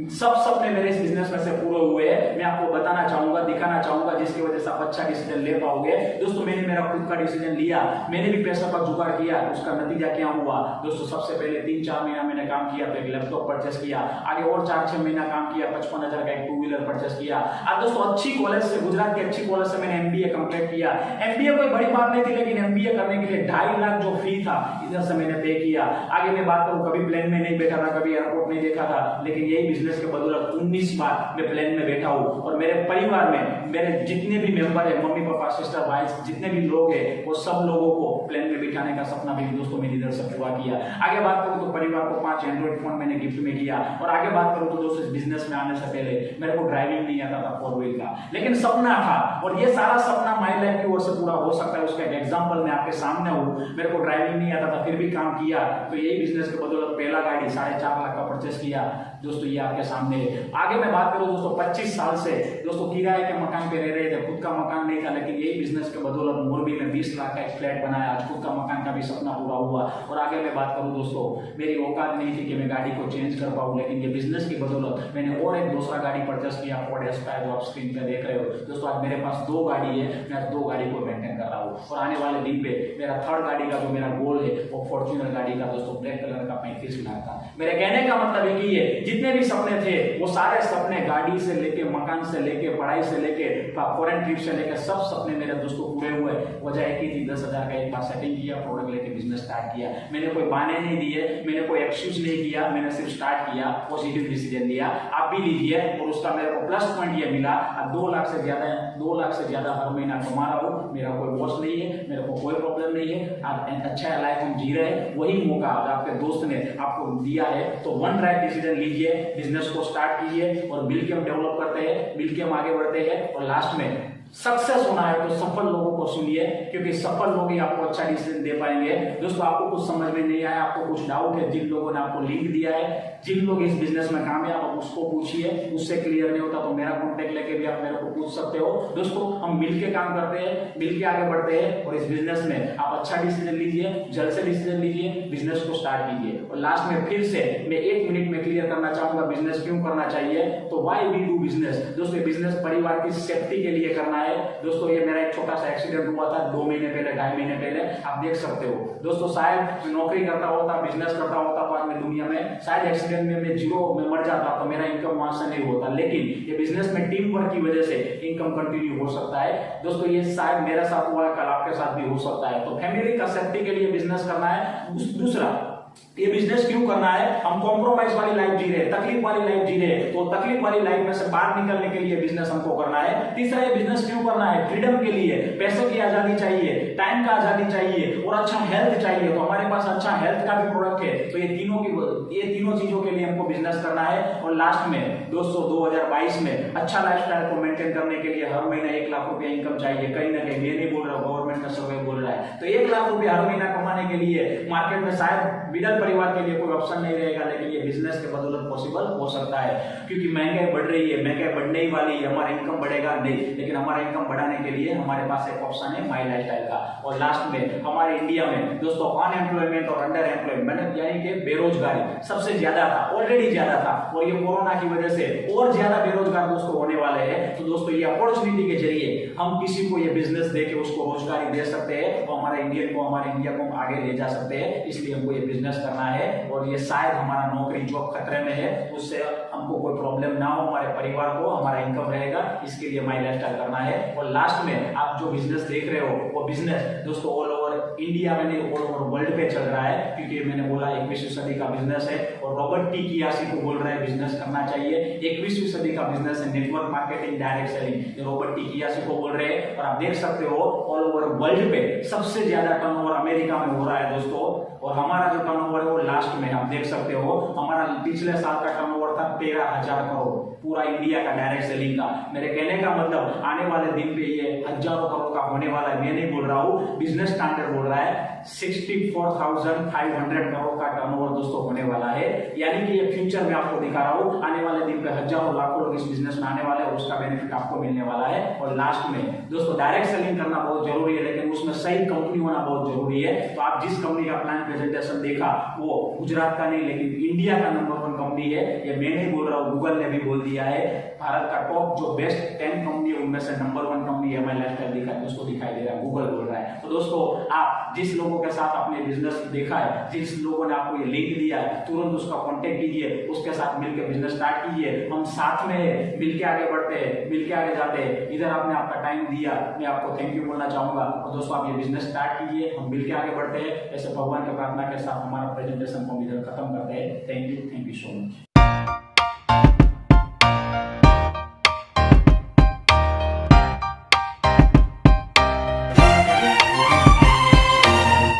A: सब सपने मेरे इस बिजनेस में से पूरे हुए हैं। मैं आपको बताना चाहूंगा, दिखाना चाहूंगा, जिसकी वजह से आप अच्छा डिसीजन ले पाओगे। दोस्तों मैंने मेरा खुद का डिसीजन लिया, मैंने भी पैसा का जुगाड़ किया, उसका नतीजा क्या हुआ दोस्तों? सबसे पहले 3-4 महीना मैंने काम किया तो एक लैपटॉप परचेस किया, आगे और 4-6 महीना काम किया, 55,000 का एक 2 व्हीलर परचेस किया। अब दोस्तों अच्छी कॉलेज से, गुजरात की अच्छी कॉलेज से मैंने MBA कंप्लीट किया। MBA कोई बड़ी बात नहीं थी, लेकिन MBA करने के लिए 2.5 लाख जो फी था इधर से मैंने पे किया। आगे मैं बात करूं, कभी प्लेन में नहीं बैठा था, कभी एयरपोर्ट नहीं देखा था, लेकिन यही बिजनेस के बदौलत 19 बार मैं प्लेन में बैठा हूं। और मेरे परिवार में मेरे जितने भी मेंबर है, मम्मी पापा सिस्टर भाई जितने भी लोग हैं, वो सब लोगों को प्लेन में बिठाने का सपना भी दोस्तों मैंने इधर से पूरा किया। आगे बात करूं तो परिवार को 5 एंड्रॉइड फोन मैंने गिफ्ट में किया। और आगे बात करूं तो दोस्तों इस बिजनेस में आने से पहले मेरे को ड्राइविंग नहीं आता था 4 व्हील का, लेकिन सपना था। और ये सारा सपना माई लाइफ की ओर से पूरा हो सकता है, उसका एक एग्जाम्पल मैं आपके सामने हूँ। मेरे को ड्राइविंग नहीं आता था फिर भी काम किया, तो यही बिजनेस के बदौलत पहला गाड़ी 4.5 लाख का परचेस किया दोस्तों, ये आपके सामने है। आगे मैं बात करूं दोस्तों 25 साल से दोस्तों किराए के मकान पे रह रहे थे, खुद का मकान नहीं था, लेकिन यही बिजनेस के बदौलत मोरबी में 20 लाख का एक फ्लैट बनाया, आज खुद का मकान का भी सपना पूरा हुआ। और आगे मैं बात करूं दोस्तों, मेरी औकात नहीं थी कि मैं गाड़ी को चेंज कर पाऊं, लेकिन ये बिजनेस की बदौलत मैंने और एक दूसरा गाड़ी परचेस किया, फोर्ड एस्पायर, जो आप स्क्रीन पे देख रहे हो दोस्तों। आज मेरे पास 2 गाड़ी है, मैं 2 गाड़ी को मेंटेन कर रहा हूँ। और आने वाले दिन पे मेरा 3rd गाड़ी का जो मेरा गोल है वो फॉर्च्यूनर गाड़ी का दोस्तों ब्लैक कलर का 35 लाख का। मेरे कहने का मतलब एक ही है, जितने भी सपने थे वो सारे सपने, गाड़ी से लेके, मकान से लेके, पढ़ाई से लेके, फॉरेन ट्रिप से लेके, सब सपने मेरे दोस्तों पूरे हुए। वजह एक ही थी, 10,000 का एक बार सेटिंग किया, प्रोडक्ट लेके बिजनेस स्टार्ट किया। मैंने कोई बहाने नहीं दिए, मैंने कोई एक्सक्यूज नहीं किया, मैंने सिर्फ स्टार्ट किया, पॉजिटिव डिसीजन लिया। आप भी लीजिए और उसका मेरे को प्लस पॉइंट ये मिला, अब 2 लाख से ज्यादा हर महीना कमा रहा हूँ। मेरा कोई बॉस नहीं है, मेरे को कोई प्रॉब्लम नहीं है, आप अच्छा लाइफ हम जी रहे हैं। वही मौका अगर आपके दोस्त ने आपको दिया है तो वन राइट डिसीजन लीजिए, बिजनेस को स्टार्ट कीजिए और मिलकर हम डेवलप करते हैं, मिलकर हम आगे बढ़ते हैं। और लास्ट में सक्सेस होना है तो सफल लोगों को सुनिए, क्योंकि सफल लोग ही आपको अच्छा डिसीजन दे पाएंगे। दोस्तों आपको कुछ समझ में नहीं आया, आपको कुछ डाउट है, जिन लोगों ने आपको लिंक दिया है, जिन लोग इस बिजनेस में कामयाब आप उसको पूछिए, उससे क्लियर नहीं होता तो मेरा कॉन्टेक्ट लेके भी आप मेरे को पूछ सकते हो। दोस्तों हम मिलके काम करते हैं, मिलके आगे बढ़ते हैं और इस बिजनेस में आप अच्छा डिसीजन लीजिए, जल्द से डिसीजन लीजिए, बिजनेस को स्टार्ट कीजिए। और लास्ट में फिर से मैं 1 मिनट में क्लियर करना चाहूंगा बिजनेस क्यों करना चाहिए। तो व्हाई वी डू बिजनेस। दोस्तों बिजनेस परिवार की सेफ्टी के लिए करना है। दोस्तों ये मेरा एक छोटा सा एक्सीडेंट हुआ था 2 महीने पहले, 2.5 महीने पहले, आप देख सकते हो। दोस्तों शायद मैं नौकरी करता होता, बिजनेस करता होता तो आज मैं दुनिया में शायद एक्सीडेंट में मैं जीरो में मर जाता, तो मेरा इनकम वहां से नहीं होता। लेकिन ये बिजनेस में टीम वर्क की वजह से इनकम कंटिन्यू हो सकता है। दोस्तों ये शायद मेरे साथ हुआ है, कल आपके साथ भी हो सकता है। तो फैमिली का सेफ्टी के लिए बिजनेस करना है। दूसरा ये बिजनेस क्यों करना है, हम कॉम्प्रोमाइज वाली लाइफ जी रहे हैं, तकलीफ वाली लाइफ जी रहे हैं, तो तकलीफ वाली लाइफ में से बाहर निकलने के लिए बिजनेस हमको करना है। तीसरा ये बिजनेस क्यों करना है, फ्रीडम के लिए, पैसे की आजादी चाहिए, टाइम का आजादी चाहिए और अच्छा हेल्थ चाहिए। तो हमारे पास अच्छा हेल्थ का भी प्रोडक्ट है। तो ये तीनों चीजों के लिए हमको बिजनेस करना है। और लास्ट में दोस्तों 2022 में अच्छा लाइफस्टाइल को मेंटेन करने के लिए हर महीने 1 लाख रुपया इनकम चाहिए। कहीं ना कहीं ये नहीं बोल रहा, गवर्नमेंट का सर्वे बोल रहा है। तो 1 लाख रुपया हर महीना कमाने के लिए मार्केट में शायद मिडिल परिवार के लिए कोई ऑप्शन नहीं रहेगा, लेकिन ये बिजनेस के बदौलत पॉसिबल हो सकता है। क्योंकि महंगाई बढ़ रही है, महंगाई बढ़ने ही वाली है, हमारा इनकम बढ़ेगा नहीं, लेकिन हमारा इनकम बढ़ाने के लिए हमारे पास एक ऑप्शन है माई लाइफस्टाइल का। और लास्ट में हमारे इंडिया में दोस्तों अनएम्प्लॉयमेंट और अंडर एम्प्लॉयमेंट यानी कि बेरोजगारी सबसे ज्यादा था, ऑलरेडी ज्यादा था, और ये कोरोना की वजह से और ज्यादा बेरोजगार दोस्तों होने वाले हैं। तो दोस्तों ये अपॉर्चुनिटी के जरिए हम किसी को ये बिजनेस दे के उसको रोजगारी दे सकते हैं, तो हमारे इंडिया को आगे ले जा सकते हैं। इसलिए हमको ये बिजनेस करना है। और ये शायद हमारा नौकरी जॉब खतरे में है, उससे हमको कोई प्रॉब्लम ना हो, हमारे परिवार को हमारा इनकम रहेगा, इसके लिए माई लाइफस्टाइल करना है। और लास्ट में आप जो बिजनेस देख रहे हो वो बिजनेस दोस्तों ऑल ओवर इंडिया में नहीं, ऑल ओवर वर्ल्ड पे चल रहा है। क्योंकि मैंने बोला 21वीं सदी का बिजनेस है और रॉबर्ट टी कियासी को बोल रहा है बिजनेस करना चाहिए। 21वीं सदी का बिजनेस है network marketing, direct selling, Robert T Kiyosaki को बोल रहे हैं। और आप देख सकते हो ऑल ओवर वर्ल्ड पे सबसे ज्यादा टर्नओवर अमेरिका में हो रहा है दोस्तों। और हमारा जो टर्नओवर है वो लास्ट में आप देख सकते हो, हमारा पिछले साल का टर्नओवर था 13,000 करोड़, पूरा इंडिया का डायरेक्ट सेलिंग का। मेरे कहने का मतलब आने वाले दिन पे ये हजारों करोड़ का होने वाला है। मैं नहीं बोल रहा हूँ, बिजनेस स्टैंडर्ड बोल रहा है। 64,500 करोड़ का टर्नओवर दोस्तों होने वाला है। यानी कि ये फ्यूचर में आपको दिखा रहा हूँ, आने वाले दिन पे हजारों लाखों लोग इस बिजनेस में आने वाले हैं, उसका बेनिफिट आपको मिलने वाला है। और लास्ट में दोस्तों डायरेक्ट सेलिंग करना बहुत जरूरी है, लेकिन उसमें सही कंपनी होना बहुत जरूरी है। तो आप जिस कंपनी का प्लान प्रेजेंटेशन देखा वो गुजरात का नहीं लेकिन इंडिया का नंबर 1 कंपनी है। ये मैं नहीं बोल रहा हूँ, गूगल ने भी बोल दिया है। भारत का टॉप जो बेस्ट 10 कंपनी है उनमें से नंबर 1 कंपनी है माई लाइफस्टाइल दिखाई दे रहा है, गूगल बोल रहा है। तो दोस्तों आप जिस लोगों के साथ अपने बिजनेस देखा है, जिस लोगों ने आपको ये लिंक दिया है, तुरंत उसका कांटेक्ट कीजिए, उसके साथ मिलकर बिजनेस स्टार्ट कीजिए। हम साथ में मिलके आगे बढ़ते हैं, मिलके आगे जाते हैं। इधर आपने आपका टाइम दिया, मैं आपको थैंक यू बोलना चाहूंगा। और दोस्तों आप ये बिजनेस स्टार्ट कीजिए, हम मिलके आगे बढ़ते हैं। ऐसे भगवान की प्रार्थना के साथ हमारा प्रेजेंटेशन को इधर खत्म करते हैं। Thank you so much.